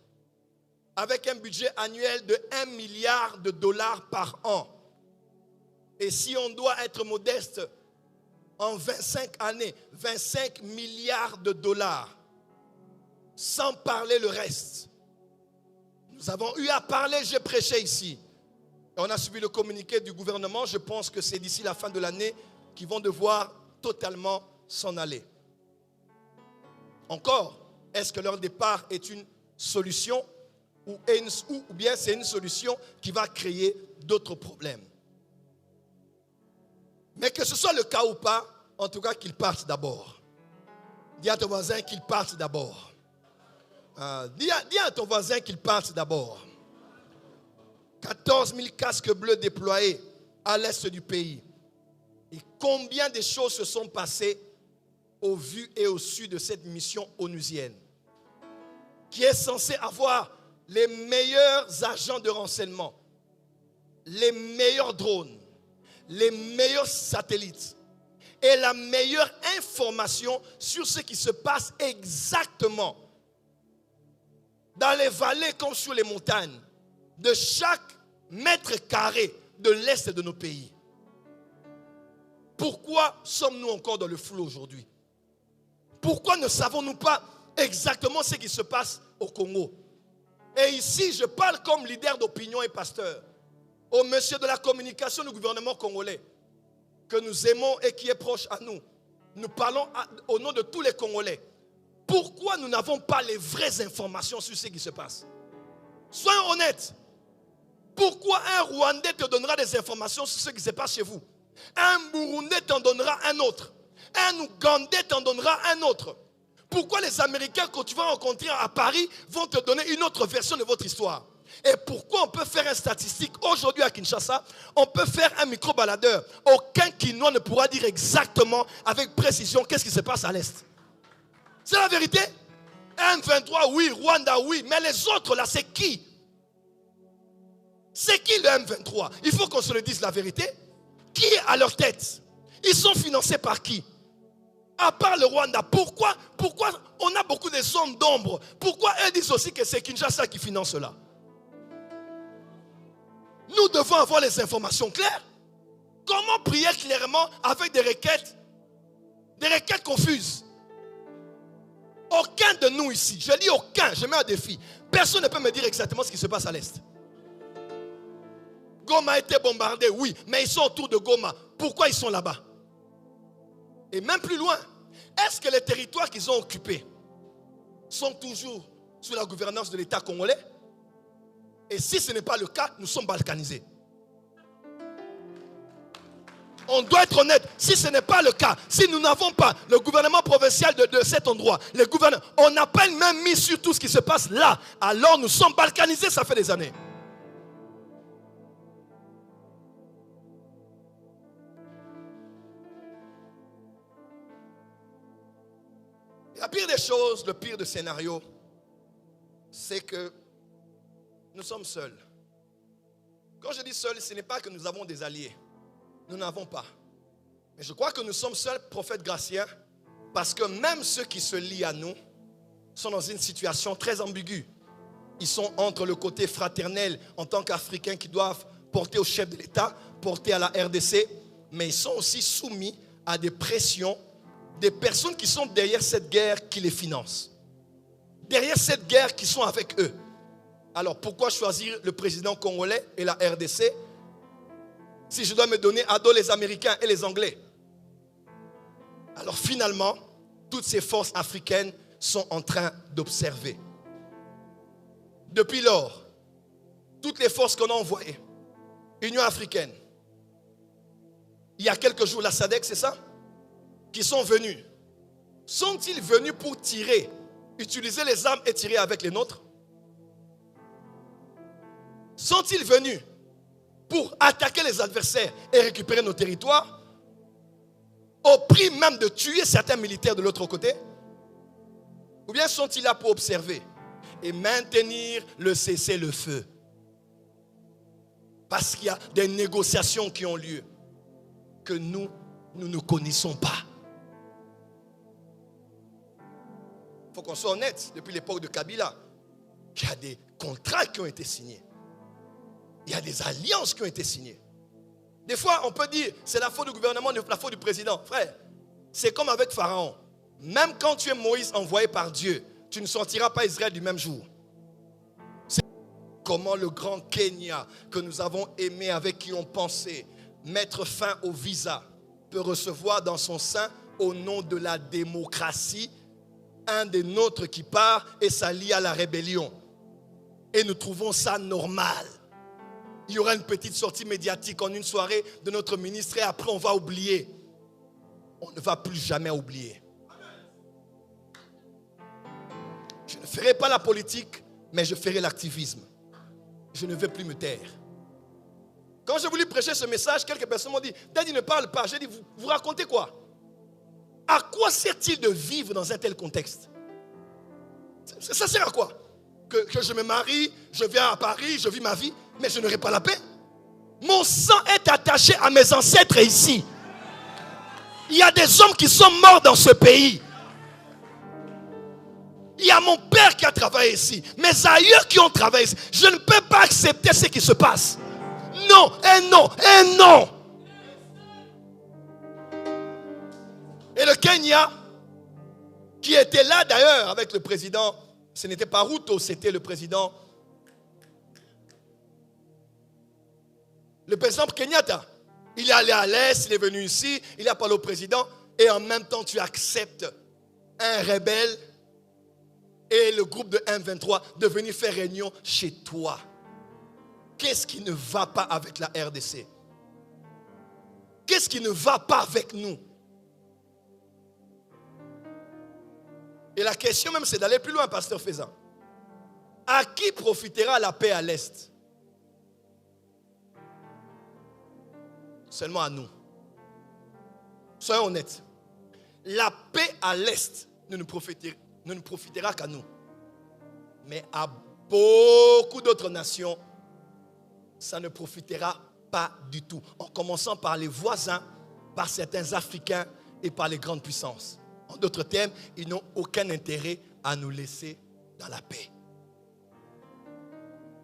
avec un budget annuel de 1 milliard de dollars par an. Et si on doit être modeste, en 25 années, 25 milliards de dollars, sans parler le reste. Nous avons eu à parler, j'ai prêché ici. Et on a suivi le communiqué du gouvernement. Je pense que c'est d'ici la fin de l'année qu'ils vont devoir totalement s'en aller. Encore, est-ce que leur départ est une solution ou bien c'est une solution qui va créer d'autres problèmes? Mais que ce soit le cas ou pas, en tout cas qu'ils partent d'abord. Dis à ton voisin qu'ils partent d'abord. Dis à ton voisin qu'ils partent d'abord. 14 000 casques bleus déployés à l'est du pays. Et combien de choses se sont passées au vu et au su de cette mission onusienne, qui est censée avoir les meilleurs agents de renseignement, les meilleurs drones, les meilleurs satellites et la meilleure information sur ce qui se passe exactement dans les vallées comme sur les montagnes de chaque mètre carré de l'est de nos pays. Pourquoi sommes-nous encore dans le flou aujourd'hui? Pourquoi ne savons-nous pas exactement ce qui se passe au Congo? Et ici, je parle comme leader d'opinion et pasteur au monsieur de la communication du gouvernement congolais, que nous aimons et qui est proche à nous. Nous parlons au nom de tous les Congolais. Pourquoi nous n'avons pas les vraies informations sur ce qui se passe? Soyons honnêtes. Pourquoi un Rwandais te donnera des informations sur ce qui se passe chez vous? Un Burundais t'en donnera un autre. Un Ougandais t'en donnera un autre. Pourquoi les Américains, quand tu vas rencontrer à Paris, vont te donner une autre version de votre histoire? Et pourquoi on peut faire une statistique aujourd'hui à Kinshasa? On peut faire un micro-baladeur. Aucun Kinois ne pourra dire exactement, avec précision, qu'est-ce qui se passe à l'Est. C'est la vérité. M23, oui. Rwanda, oui. Mais les autres, là, c'est qui? C'est qui le M23? Il faut qu'on se le dise la vérité. Qui est à leur tête? Ils sont financés par qui? À part le Rwanda. Pourquoi on a beaucoup de zones d'ombre? Pourquoi elles disent aussi que c'est Kinshasa qui finance cela? Nous devons avoir les informations claires. Comment prier clairement avec des requêtes confuses? Aucun de nous ici, je dis aucun, je mets un défi. Personne ne peut me dire exactement ce qui se passe à l'Est. Goma a été bombardé, oui, mais ils sont autour de Goma. Pourquoi ils sont là-bas? Et même plus loin, est-ce que les territoires qu'ils ont occupés sont toujours sous la gouvernance de l'État congolais? Et si ce n'est pas le cas, nous sommes balkanisés. On doit être honnête. Si ce n'est pas le cas, si nous n'avons pas le gouvernement provincial de cet endroit, on n'a pas même mis sur tout ce qui se passe là, alors nous sommes balkanisés, ça fait des années. La pire des choses, le pire des scénarios, c'est que nous sommes seuls. Quand je dis seuls, ce n'est pas que nous avons des alliés. Nous n'avons pas. Mais je crois que nous sommes seuls, prophète Gratien, parce que même ceux qui se lient à nous sont dans une situation très ambiguë. Ils sont entre le côté fraternel en tant qu'Africains qui doivent porter au chef de l'État, porter à la RDC, mais ils sont aussi soumis à des pressions des personnes qui sont derrière cette guerre qui les financent. Derrière cette guerre qui sont avec eux. Alors pourquoi choisir le président congolais et la RDC si je dois me donner à dos les Américains et les Anglais? Alors finalement, toutes ces forces africaines sont en train d'observer. Depuis lors, toutes les forces qu'on a envoyées, Union africaine, il y a quelques jours, la SADC, c'est ça? Qui sont venus. Sont-ils venus pour tirer, utiliser les armes et tirer avec les nôtres? Sont-ils venus pour attaquer les adversaires et récupérer nos territoires, au prix même de tuer certains militaires de l'autre côté? Ou bien sont-ils là pour observer et maintenir le cessez-le-feu? Parce qu'il y a des négociations qui ont lieu que nous ne connaissons pas. Il faut qu'on soit honnête, depuis l'époque de Kabila, il y a des contrats qui ont été signés. Il y a des alliances qui ont été signées. Des fois, on peut dire, c'est la faute du gouvernement, la faute du président. Frère, c'est comme avec Pharaon. Même quand tu es Moïse envoyé par Dieu, tu ne sortiras pas Israël du même jour. C'est comment le grand Kenya, que nous avons aimé, avec qui on pensait mettre fin au visa, peut recevoir dans son sein, au nom de la démocratie, un des nôtres qui part et s'allie à la rébellion. Et nous trouvons ça normal. Il y aura une petite sortie médiatique en une soirée de notre ministre et après on va oublier. On ne va plus jamais oublier. Je ne ferai pas la politique, mais je ferai l'activisme. Je ne vais plus me taire. Quand j'ai voulu prêcher ce message, quelques personnes m'ont dit, Daddy, ne parle pas. J'ai dit, vous racontez quoi? À quoi sert-il de vivre dans un tel contexte? Ça sert à quoi? Que je me marie, je viens à Paris, je vis ma vie, mais je n'aurai pas la paix. Mon sang est attaché à mes ancêtres ici. Il y a des hommes qui sont morts dans ce pays. Il y a mon père qui a travaillé ici, mes aïeux qui ont travaillé ici. Je ne peux pas accepter ce qui se passe. Non, et non, et non. Et le Kenya, qui était là d'ailleurs avec le président, ce n'était pas Ruto, c'était le président Kenyatta. Il est allé à l'Est, il est venu ici, il a parlé au président, et en même temps tu acceptes un rebelle et le groupe de M23 de venir faire réunion chez toi. Qu'est-ce qui ne va pas avec la RDC? Qu'est-ce qui ne va pas avec nous? Et la question même, c'est d'aller plus loin, pasteur Faisan. À qui profitera la paix à l'Est? Seulement à nous. Soyons honnêtes. La paix à l'Est ne nous profitera qu'à nous. Mais à beaucoup d'autres nations, ça ne profitera pas du tout. En commençant par les voisins, par certains Africains et par les grandes puissances. En d'autres termes, ils n'ont aucun intérêt à nous laisser dans la paix.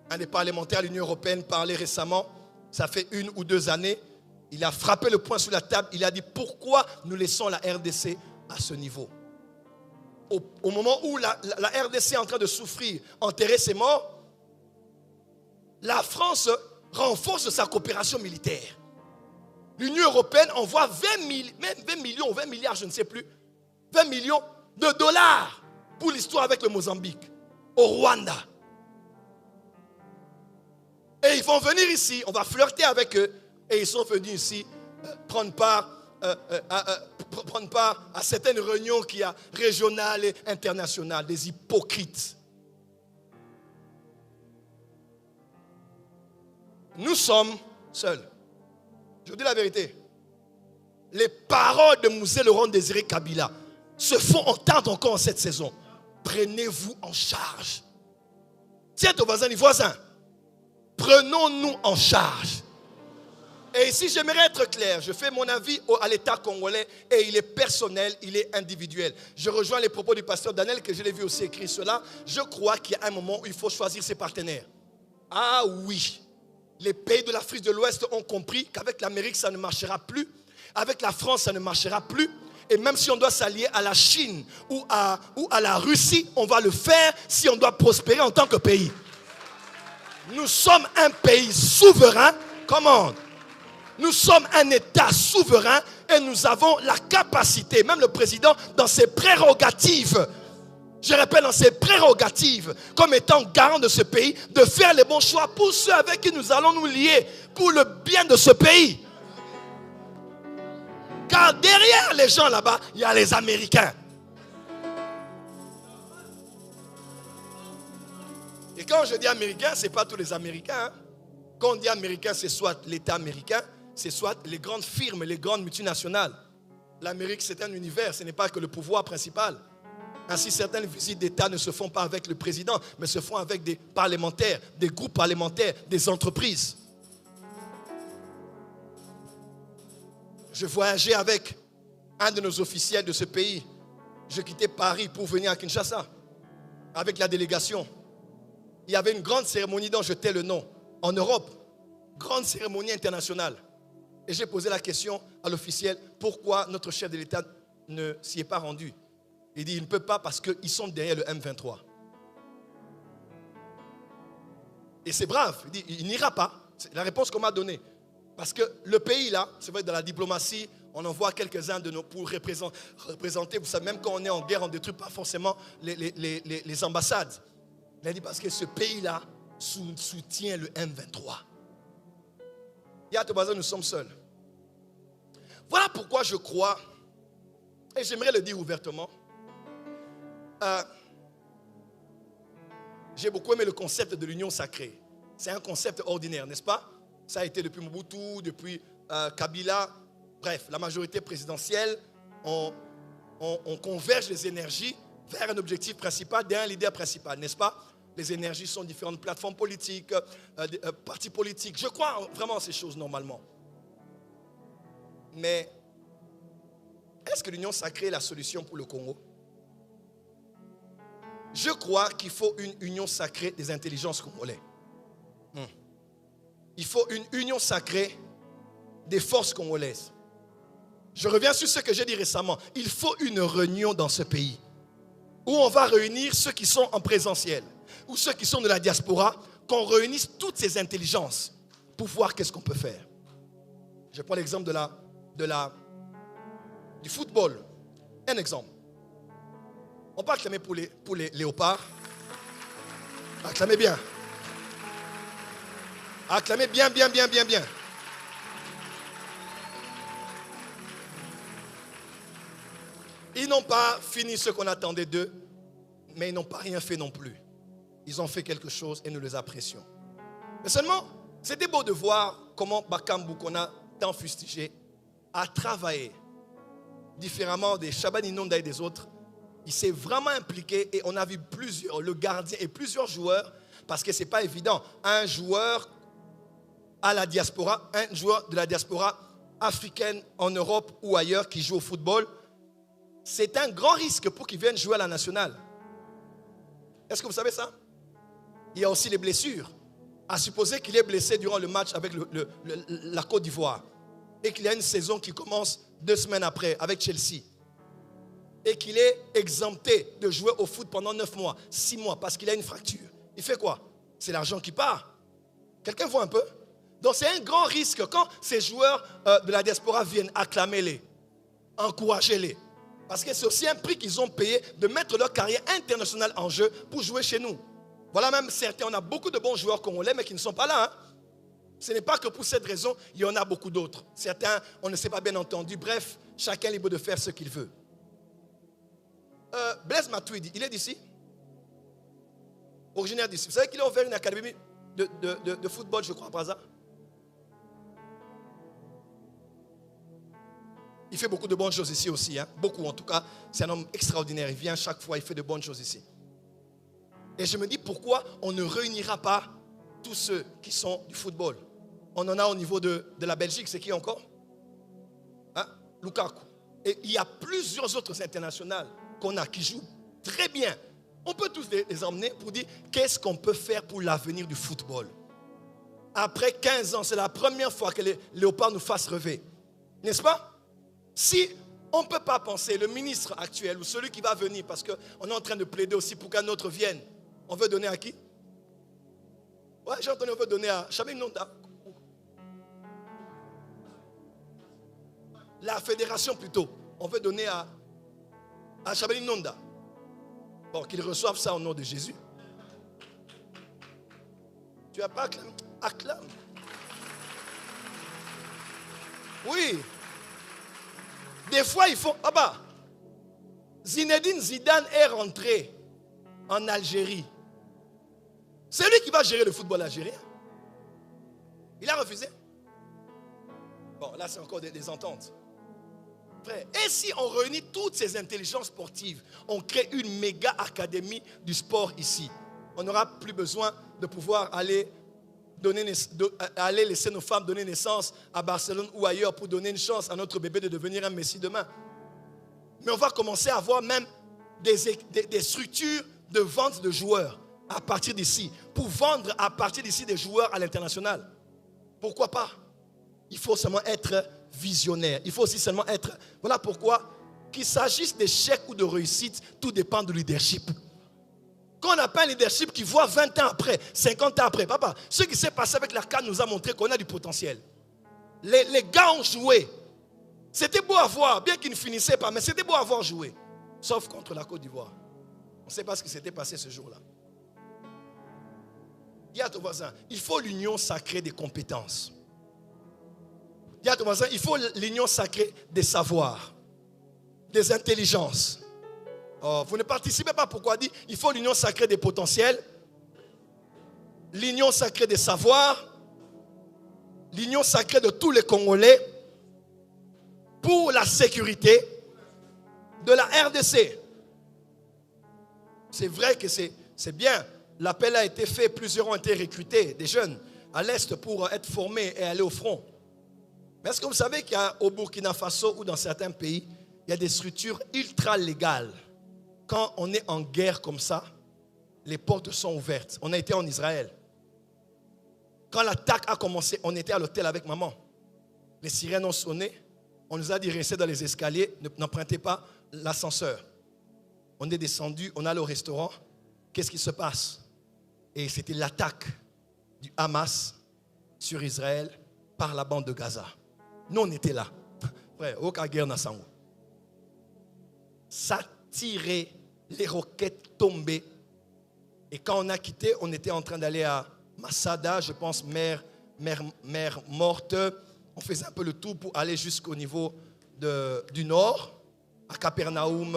Un des parlementaires de l'Union européenne parlait récemment, ça fait 1 ou 2 années, il a frappé le poing sur la table, il a dit pourquoi nous laissons la RDC à ce niveau. Au moment où la RDC est en train de souffrir, enterrer ses morts, la France renforce sa coopération militaire. L'Union européenne envoie 20 millions, 20 milliards, je ne sais plus, 20 millions de dollars pour l'histoire avec le Mozambique, au Rwanda. Et ils vont venir ici, on va flirter avec eux, et ils sont venus ici prendre part à certaines réunions qu'il y a régionales et internationales, des hypocrites. Nous sommes seuls. Je vous dis la vérité. Les paroles de Mouzé Laurent Désiré Kabila se font entendre encore en cette saison. Prenez-vous en charge. Tiens ton voisin, prenons-nous en charge. Et ici, j'aimerais être clair. Je fais mon avis à l'État congolais et il est personnel, il est individuel. Je rejoins les propos du pasteur Daniel, que je l'ai vu aussi écrire cela. Je crois qu'il y a un moment où il faut choisir ses partenaires. Ah oui, les pays de l'Afrique de l'Ouest ont compris qu'avec l'Amérique, ça ne marchera plus. Avec la France, ça ne marchera plus. Et même si on doit s'allier à la Chine ou à la Russie, on va le faire si on doit prospérer en tant que pays. Nous sommes un pays souverain. Comment? Nous sommes un État souverain et nous avons la capacité, même le président dans ses prérogatives, je répète, dans ses prérogatives, comme étant garant de ce pays, de faire les bons choix pour ceux avec qui nous allons nous lier, pour le bien de ce pays. Car derrière les gens là-bas, il y a les Américains. Et quand je dis Américains, ce n'est pas tous les Américains. Hein. Quand on dit Américain, c'est soit l'État américain, c'est soit les grandes firmes, les grandes multinationales. L'Amérique, c'est un univers, ce n'est pas que le pouvoir principal. Ainsi, certaines visites d'État ne se font pas avec le président, mais se font avec des parlementaires, des groupes parlementaires, des entreprises. Je voyageais avec un de nos officiels de ce pays. Je quittais Paris pour venir à Kinshasa avec la délégation. Il y avait une grande cérémonie dont je tais le nom en Europe. Grande cérémonie internationale. Et j'ai posé la question à l'officiel, pourquoi notre chef de l'État ne s'y est pas rendu? Il dit, il ne peut pas parce qu'ils sont derrière le M23. Et c'est brave, il dit, il n'ira pas. C'est la réponse qu'on m'a donnée. Parce que le pays là, c'est vrai, dans la diplomatie, on envoie quelques-uns de nos pour représenter. Vous savez, même quand on est en guerre, on ne détruit pas forcément les ambassades. Il a dit, parce que ce pays-là soutient le M23. Et à Tobaza, nous sommes seuls. Voilà pourquoi je crois, et j'aimerais le dire ouvertement, j'ai beaucoup aimé le concept de l'union sacrée. C'est un concept ordinaire, n'est-ce pas? Ça a été depuis Mobutu, depuis Kabila. Bref, la majorité présidentielle, on converge les énergies vers un objectif principal, d'un leader principal, n'est-ce pas? Les énergies sont différentes, plateformes politiques, partis politiques. Je crois vraiment à ces choses normalement. Mais est-ce que l'union sacrée est la solution pour le Congo? Je crois qu'il faut une union sacrée des intelligences congolaises. Il faut une union sacrée des forces congolaises. Je reviens sur ce que j'ai dit récemment. Il faut une réunion dans ce pays où on va réunir ceux qui sont en présentiel ou ceux qui sont de la diaspora, qu'on réunisse toutes ces intelligences pour voir qu'est-ce qu'on peut faire. Je prends l'exemple du football. Un exemple. On peut acclamer pour les léopards. Acclamez bien. Acclamez bien. Ils n'ont pas fini ce qu'on attendait d'eux, mais ils n'ont pas rien fait non plus. Ils ont fait quelque chose et nous les apprécions. Mais seulement, c'était beau de voir comment Bakambu, qu'on a tant fustigé, a travaillé différemment des Shaban Inonda et des autres. Il s'est vraiment impliqué et on a vu le gardien et plusieurs joueurs, parce que ce n'est pas évident. Un joueur à la diaspora, un joueur de la diaspora africaine en Europe ou ailleurs qui joue au football, c'est un grand risque pour qu'il vienne jouer à la nationale. Est-ce que vous savez ça? Il y a aussi les blessures. À supposer qu'il est blessé durant le match avec la Côte d'Ivoire et qu'il y a une saison qui commence 2 semaines après avec Chelsea et qu'il est exempté de jouer au foot pendant 9 mois, 6 mois parce qu'il a une fracture. Il fait quoi? C'est l'argent qui part. Quelqu'un voit un peu? Donc c'est un grand risque quand ces joueurs de la diaspora viennent, acclamer-les, encourager-les. Parce que c'est aussi un prix qu'ils ont payé de mettre leur carrière internationale en jeu pour jouer chez nous. Voilà même certains, on a beaucoup de bons joueurs congolais mais qui ne sont pas là. Ce n'est pas que pour cette raison, il y en a beaucoup d'autres. Certains, on ne s'est pas bien entendu. Bref, chacun est libre de faire ce qu'il veut. Blaise Matuidi, il est d'ici? Originaire d'ici. Vous savez qu'il a ouvert une académie de football, je crois, par hasard? Il fait beaucoup de bonnes choses ici aussi. Beaucoup en tout cas. C'est un homme extraordinaire. Il vient chaque fois, il fait de bonnes choses ici. Et je me dis pourquoi on ne réunira pas tous ceux qui sont du football. On en a au niveau de la Belgique. C'est qui encore? Lukaku. Et il y a plusieurs autres internationales qu'on a qui jouent très bien. On peut tous les emmener pour dire qu'est-ce qu'on peut faire pour l'avenir du football. Après 15 ans, c'est la première fois que les léopards nous fassent rêver. N'est-ce pas? Si on ne peut pas penser, le ministre actuel ou celui qui va venir, parce qu'on est en train de plaider aussi pour qu'un autre vienne, on veut donner à qui? Ouais, j'ai entendu, on veut donner à Shaban Inonda. La fédération plutôt. On veut donner à Shaban Inonda. Bon, qu'ils reçoivent ça au nom de Jésus. Tu n'as pas acclamé? Acclame. Oui. Des fois, ils font... Ah bah, Zinedine Zidane est rentré en Algérie. C'est lui qui va gérer le football algérien. Il a refusé. Bon, là, c'est encore des ententes. Frère, et si on réunit toutes ces intelligences sportives, on crée une méga académie du sport ici. On n'aura plus besoin de pouvoir aller laisser nos femmes donner naissance à Barcelone ou ailleurs pour donner une chance à notre bébé de devenir un Messie demain. Mais on va commencer à avoir même des structures de vente de joueurs à partir d'ici, pour vendre à partir d'ici des joueurs à l'international. Pourquoi pas? Il faut seulement être visionnaire. Il faut aussi seulement être... Voilà pourquoi, qu'il s'agisse d'échec ou de réussite, tout dépend du leadership. Quand on n'a pas un leadership qui voit 20 ans après, 50 ans après, papa, ce qui s'est passé avec la CAN nous a montré qu'on a du potentiel. Les gars ont joué. C'était beau à voir, bien qu'ils ne finissaient pas, mais c'était beau à voir jouer. Sauf contre la Côte d'Ivoire. On ne sait pas ce qui s'était passé ce jour-là. Dis à ton voisin, il faut l'union sacrée des compétences. Dis à ton voisin, il faut l'union sacrée des savoirs, des intelligences. Oh, vous ne participez pas, pourquoi dire il faut l'union sacrée des potentiels, l'union sacrée des savoirs l'union sacrée de tous les Congolais pour la sécurité de la RDC. C'est vrai que c'est bien. L'appel a été fait, plusieurs ont été recrutés, des jeunes à l'Est pour être formés et aller au front. Mais est-ce que vous savez qu'au Burkina Faso ou dans certains pays, il y a des structures ultra légales. Quand on est en guerre comme ça, les portes sont ouvertes. On a été en Israël. Quand l'attaque a commencé, on était à l'hôtel avec maman. Les sirènes ont sonné. On nous a dit restez dans les escaliers, n'empruntez pas l'ascenseur. On est descendu, on est allé au restaurant. Qu'est-ce qui se passe? Et c'était l'attaque du Hamas sur Israël par la bande de Gaza. Nous, on était là. Frère, aucune guerre n'a sans. Ça tirait, les roquettes tombaient. Et quand on a quitté, on était en train d'aller à Masada, je pense, mer morte. On faisait un peu le tour pour aller jusqu'au niveau du nord, à Capernaum,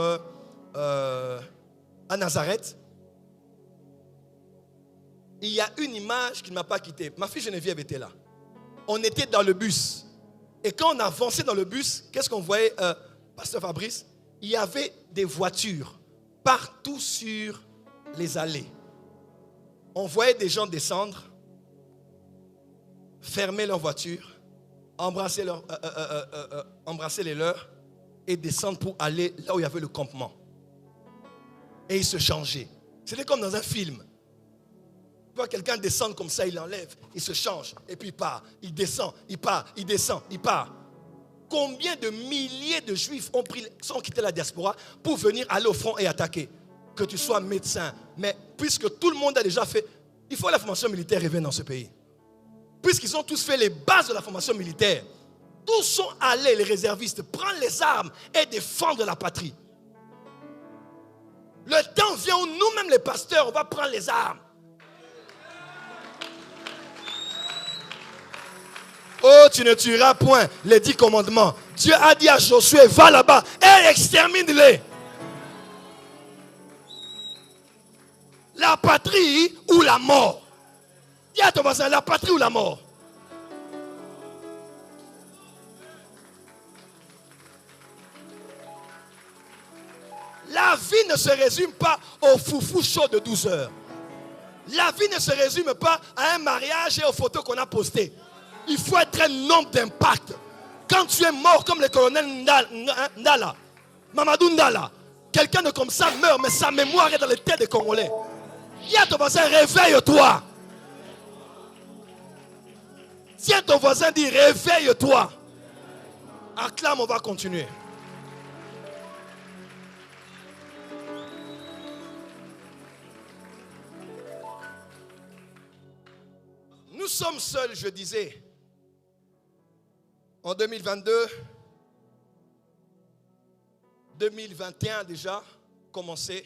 à Nazareth. Il y a une image qui ne m'a pas quitté. Ma fille Geneviève était là. On était dans le bus. Et quand on avançait dans le bus, qu'est-ce qu'on voyait, Pasteur Fabrice? Il y avait des voitures partout sur les allées. On voyait des gens descendre, fermer leur voiture, embrasser les leurs et descendre pour aller là où il y avait le campement. Et ils se changeaient. C'était comme dans un film. Tu vois quelqu'un descendre comme ça, il enlève, il se change, et puis il part, il descend, il part, il descend, il part. Combien de milliers de juifs ont quitté la diaspora pour venir aller au front et attaquer? Que tu sois médecin, mais puisque tout le monde a déjà fait, il faut que la formation militaire revienne dans ce pays. Puisqu'ils ont tous fait les bases de la formation militaire, tous sont allés, les réservistes, prendre les armes et défendre la patrie. Le temps vient où nous-mêmes les pasteurs, on va prendre les armes. Oh, tu ne tueras point, les 10 commandements. Dieu a dit à Josué, va là-bas et extermine-les. La patrie ou la mort? Dis à ton voisin, la patrie ou la mort? La vie ne se résume pas au foufou chaud de 12 heures. La vie ne se résume pas à un mariage et aux photos qu'on a postées. Il faut être un homme d'impact. Quand tu es mort comme le colonel Ndala, Mamadou Ndala, quelqu'un de comme ça meurt, mais sa mémoire est dans les têtes des Congolais. Dis à ton voisin, réveille-toi. Tiens ton voisin, dit réveille-toi. Acclame, on va continuer. Nous sommes seuls, je disais. En 2022, 2021 déjà, commencé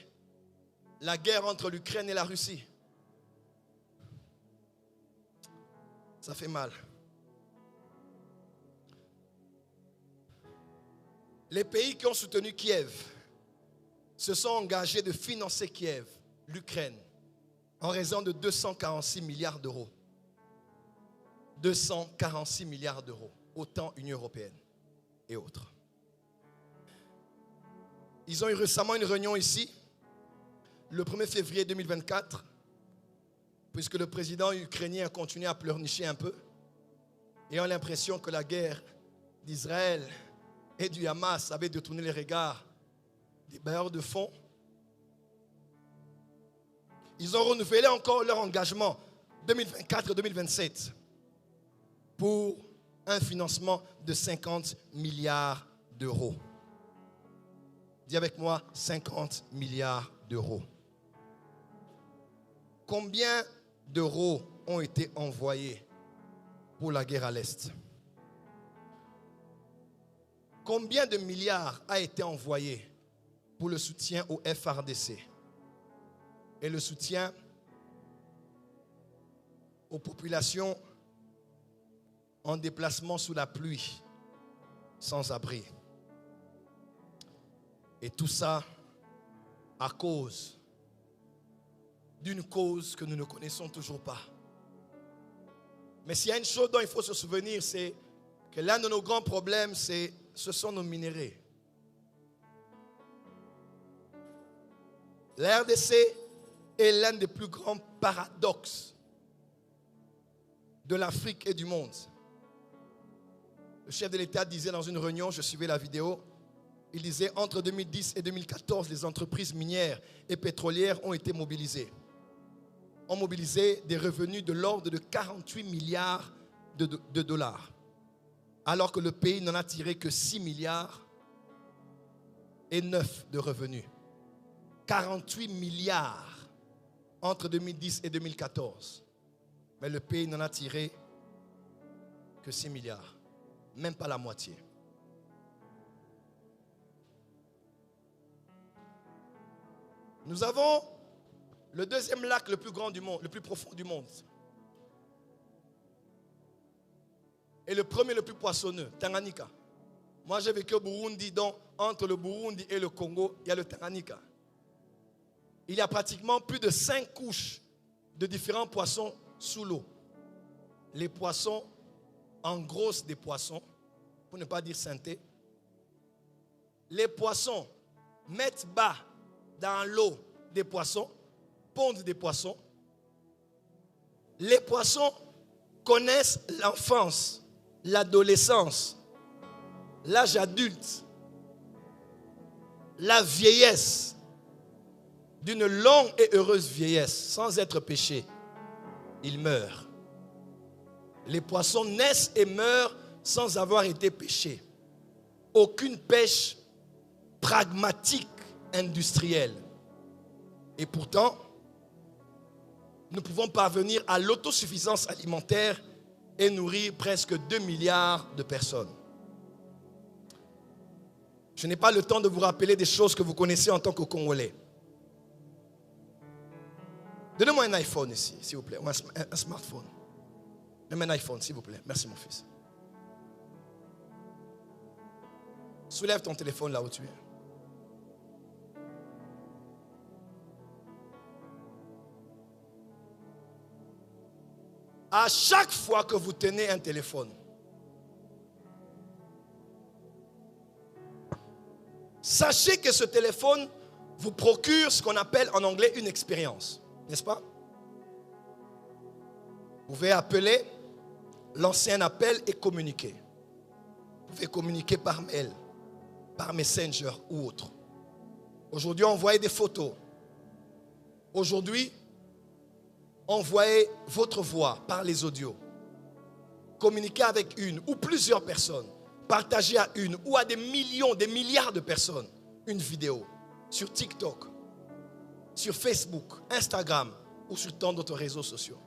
la guerre entre l'Ukraine et la Russie. Ça fait mal. Les pays qui ont soutenu Kiev se sont engagés de financer Kiev, l'Ukraine, en raison de 246 milliards d'euros. 246 milliards d'euros, autant Union européenne et autres. Ils ont eu récemment une réunion ici, le 1er février 2024, puisque le président ukrainien a continué à pleurnicher un peu, ayant l'impression que la guerre d'Israël et du Hamas avait détourné les regards des bailleurs de fonds. Ils ont renouvelé encore leur engagement 2024-2027 pour un financement de 50 milliards d'euros. Dis avec moi, 50 milliards d'euros. Combien d'euros ont été envoyés pour la guerre à l'Est? Combien de milliards a été envoyé pour le soutien au FARDC et le soutien aux populations en déplacement sous la pluie, sans abri? Et tout ça à cause d'une cause que nous ne connaissons toujours pas. Mais s'il y a une chose dont il faut se souvenir, c'est que l'un de nos grands problèmes, ce sont nos minéraux. La RDC est l'un des plus grands paradoxes de l'Afrique et du monde. Le chef de l'État disait dans une réunion, je suivais la vidéo, il disait entre 2010 et 2014, les entreprises minières et pétrolières ont été mobilisées. Ont mobilisé des revenus de l'ordre de 48 milliards de dollars. Alors que le pays n'en a tiré que 6 milliards et 9 de revenus. 48 milliards entre 2010 et 2014. Mais le pays n'en a tiré que 6 milliards. Même pas la moitié. Nous avons le deuxième lac le plus grand du monde, le plus profond du monde. Et le premier le plus poissonneux, Tanganyika. Moi j'ai vécu au Burundi, donc entre le Burundi et le Congo, il y a le Tanganyika. Il y a pratiquement plus de 5 couches de différents poissons sous l'eau. Les poissons engrossent des poissons, pour ne pas dire synthé. Les poissons mettent bas dans l'eau des poissons, pondent des poissons. Les poissons connaissent l'enfance, l'adolescence, l'âge adulte, la vieillesse, d'une longue et heureuse vieillesse, sans être péché. Ils meurent. Les poissons naissent et meurent sans avoir été pêchés. Aucune pêche pragmatique, industrielle. Et pourtant, nous pouvons parvenir à l'autosuffisance alimentaire et nourrir presque 2 milliards de personnes. Je n'ai pas le temps de vous rappeler des choses que vous connaissez en tant que Congolais. Donnez-moi un iPhone ici, s'il vous plaît, ou un smartphone. Même un iPhone, s'il vous plaît. Merci, mon fils. Soulève ton téléphone là où tu es. À chaque fois que vous tenez un téléphone, sachez que ce téléphone vous procure ce qu'on appelle en anglais une expérience. N'est-ce pas? Vous pouvez appeler, lancer un appel et communiquer. Vous pouvez communiquer par mail, par Messenger ou autre. Aujourd'hui, envoyez des photos. Aujourd'hui, envoyez votre voix par les audios. Communiquez avec une ou plusieurs personnes. Partagez à une ou à des millions, des milliards de personnes une vidéo sur TikTok, sur Facebook, Instagram ou sur tant d'autres réseaux sociaux.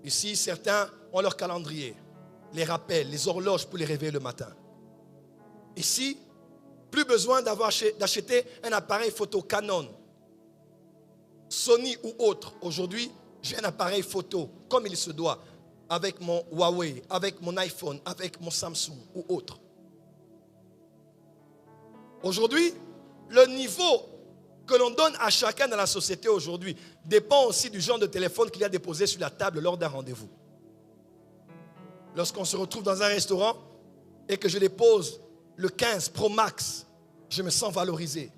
Ici, certains ont leur calendrier, les rappels, les horloges pour les réveiller le matin. Ici, plus besoin d'acheter un appareil photo Canon, Sony ou autre. Aujourd'hui, j'ai un appareil photo comme il se doit, avec mon Huawei, avec mon iPhone, avec mon Samsung ou autre. Aujourd'hui, le niveau que l'on donne à chacun dans la société aujourd'hui dépend aussi du genre de téléphone qu'il a déposé sur la table lors d'un rendez-vous. Lorsqu'on se retrouve dans un restaurant et que je dépose le 15 Pro Max, je me sens valorisé.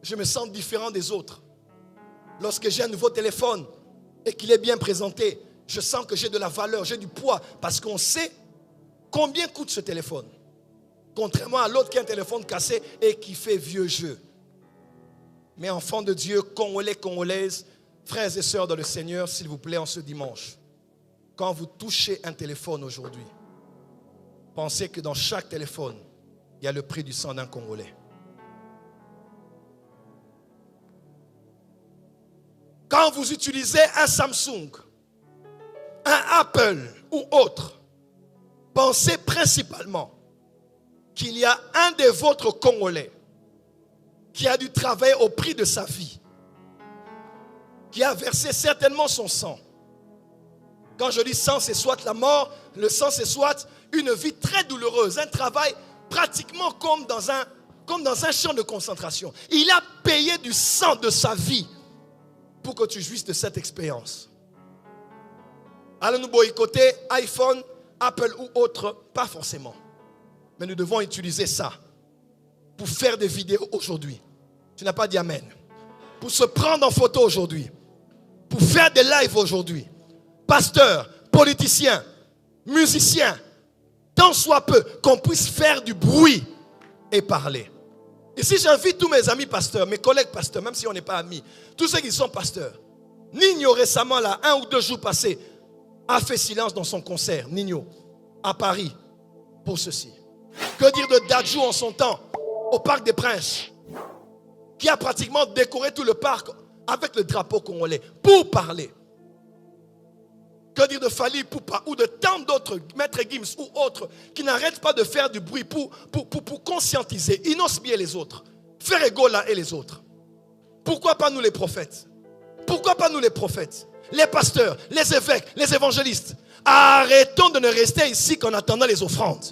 Je me sens différent des autres. Lorsque j'ai un nouveau téléphone et qu'il est bien présenté, je sens que j'ai de la valeur, j'ai du poids parce qu'on sait combien coûte ce téléphone. Contrairement à l'autre qui a un téléphone cassé et qui fait vieux jeu. Mais enfants de Dieu, Congolais, Congolaises, frères et sœurs dans le Seigneur, s'il vous plaît, en ce dimanche, quand vous touchez un téléphone aujourd'hui, pensez que dans chaque téléphone, il y a le prix du sang d'un Congolais. Quand vous utilisez un Samsung, un Apple ou autre, pensez principalement qu'il y a un de vôtres Congolais qui a dû travailler au prix de sa vie, qui a versé certainement son sang. Quand je dis sang, c'est soit la mort, le sang, c'est soit une vie très douloureuse, un travail pratiquement comme dans un champ de concentration. Il a payé du sang de sa vie pour que tu jouisses de cette expérience. Allons-nous boycotter iPhone, Apple ou autre? Pas forcément. Mais nous devons utiliser ça pour faire des vidéos aujourd'hui. Tu n'as pas dit amen. Pour se prendre en photo aujourd'hui. Pour faire des lives aujourd'hui. Pasteurs, politiciens, musiciens, tant soit peu qu'on puisse faire du bruit et parler. Ici, j'invite tous mes amis pasteurs, mes collègues pasteurs, même si on n'est pas amis, tous ceux qui sont pasteurs. Nino récemment, là, 1 ou 2 jours passés, a fait silence dans son concert, Nino, à Paris, pour ceci. Que dire de Dadju en son temps, au Parc des Princes, qui a pratiquement décoré tout le parc avec le drapeau congolais, pour parler. Que dire de Fali Poupa ou de tant d'autres, Maître Gims ou autres, qui n'arrêtent pas de faire du bruit pour conscientiser, Inos bien les autres, Ferregola et les autres. Pourquoi pas nous les prophètes? Pourquoi pas nous les prophètes? Les pasteurs, les évêques, les évangélistes. Arrêtons de ne rester ici qu'en attendant les offrandes.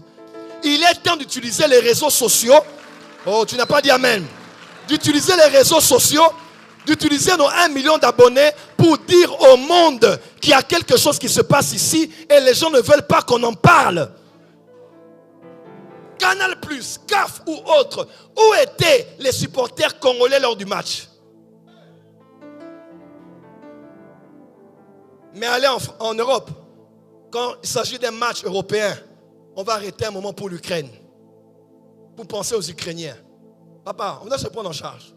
Il est temps d'utiliser les réseaux sociaux. Oh, tu n'as pas dit amen. D'utiliser les réseaux sociaux, d'utiliser nos 1 million d'abonnés pour dire au monde qu'il y a quelque chose qui se passe ici et les gens ne veulent pas qu'on en parle. Canal+, CAF ou autre, où étaient les supporters congolais lors du match? Mais allez en Europe, quand il s'agit d'un match européen, on va arrêter un moment pour l'Ukraine, pour penser aux Ukrainiens. Papa, on doit se prendre en charge.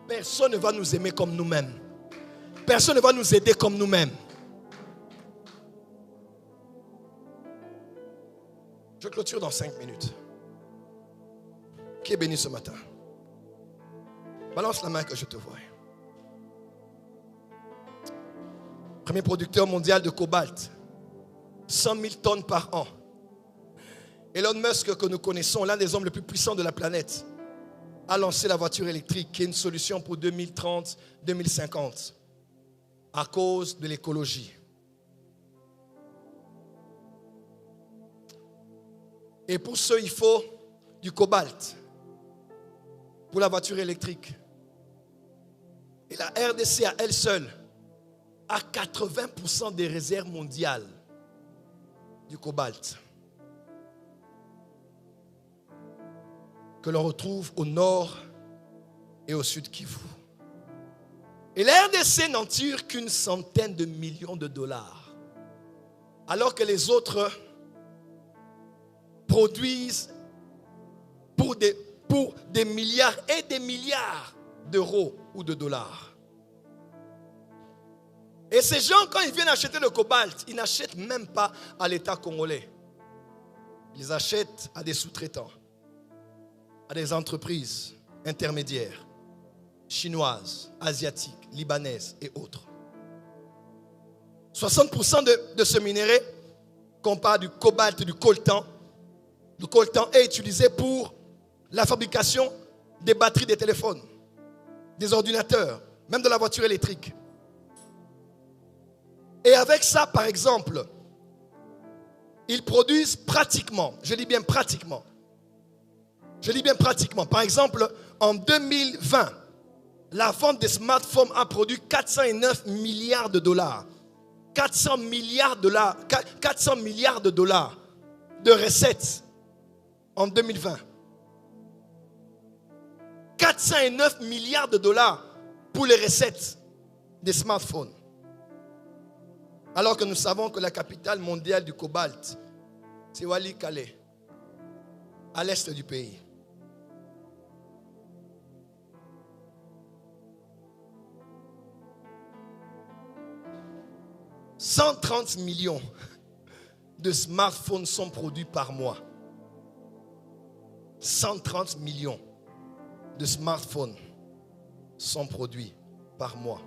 Personne ne va nous aimer comme nous-mêmes. Personne ne va nous aider comme nous-mêmes. Je clôture dans 5 minutes. Qui est béni ce matin? Balance la main que je te vois. Premier producteur mondial de cobalt. 100 000 tonnes par an. Elon Musk, que nous connaissons, l'un des hommes les plus puissants de la planète, a lancé la voiture électrique, qui est une solution pour 2030-2050, à cause de l'écologie. Et pour ce, il faut du cobalt pour la voiture électrique. Et la RDC à elle seule a 80% des réserves mondiales du cobalt, que l'on retrouve au nord et au sud Kivu. Et la RDC n'en tire qu'une centaine de millions de dollars, alors que les autres produisent pour des milliards et des milliards d'euros ou de dollars. Et ces gens, quand ils viennent acheter le cobalt, ils n'achètent même pas à l'État congolais. Ils achètent à des sous-traitants, à des entreprises intermédiaires, chinoises, asiatiques, libanaises et autres. 60% de ce minerai, qu'on parle du cobalt et du coltan, est utilisé pour la fabrication des batteries des téléphones, des ordinateurs, même de la voiture électrique. Et avec ça, par exemple, ils produisent pratiquement, je dis bien pratiquement, par exemple, en 2020, la vente des smartphones a produit 409 milliards de dollars. 400 milliards de dollars de recettes en 2020. 409 milliards de dollars pour les recettes des smartphones. Alors que nous savons que la capitale mondiale du cobalt, c'est Walikale, à l'est du pays. « 130 millions de smartphones sont produits par mois. 130 millions de smartphones sont produits par mois.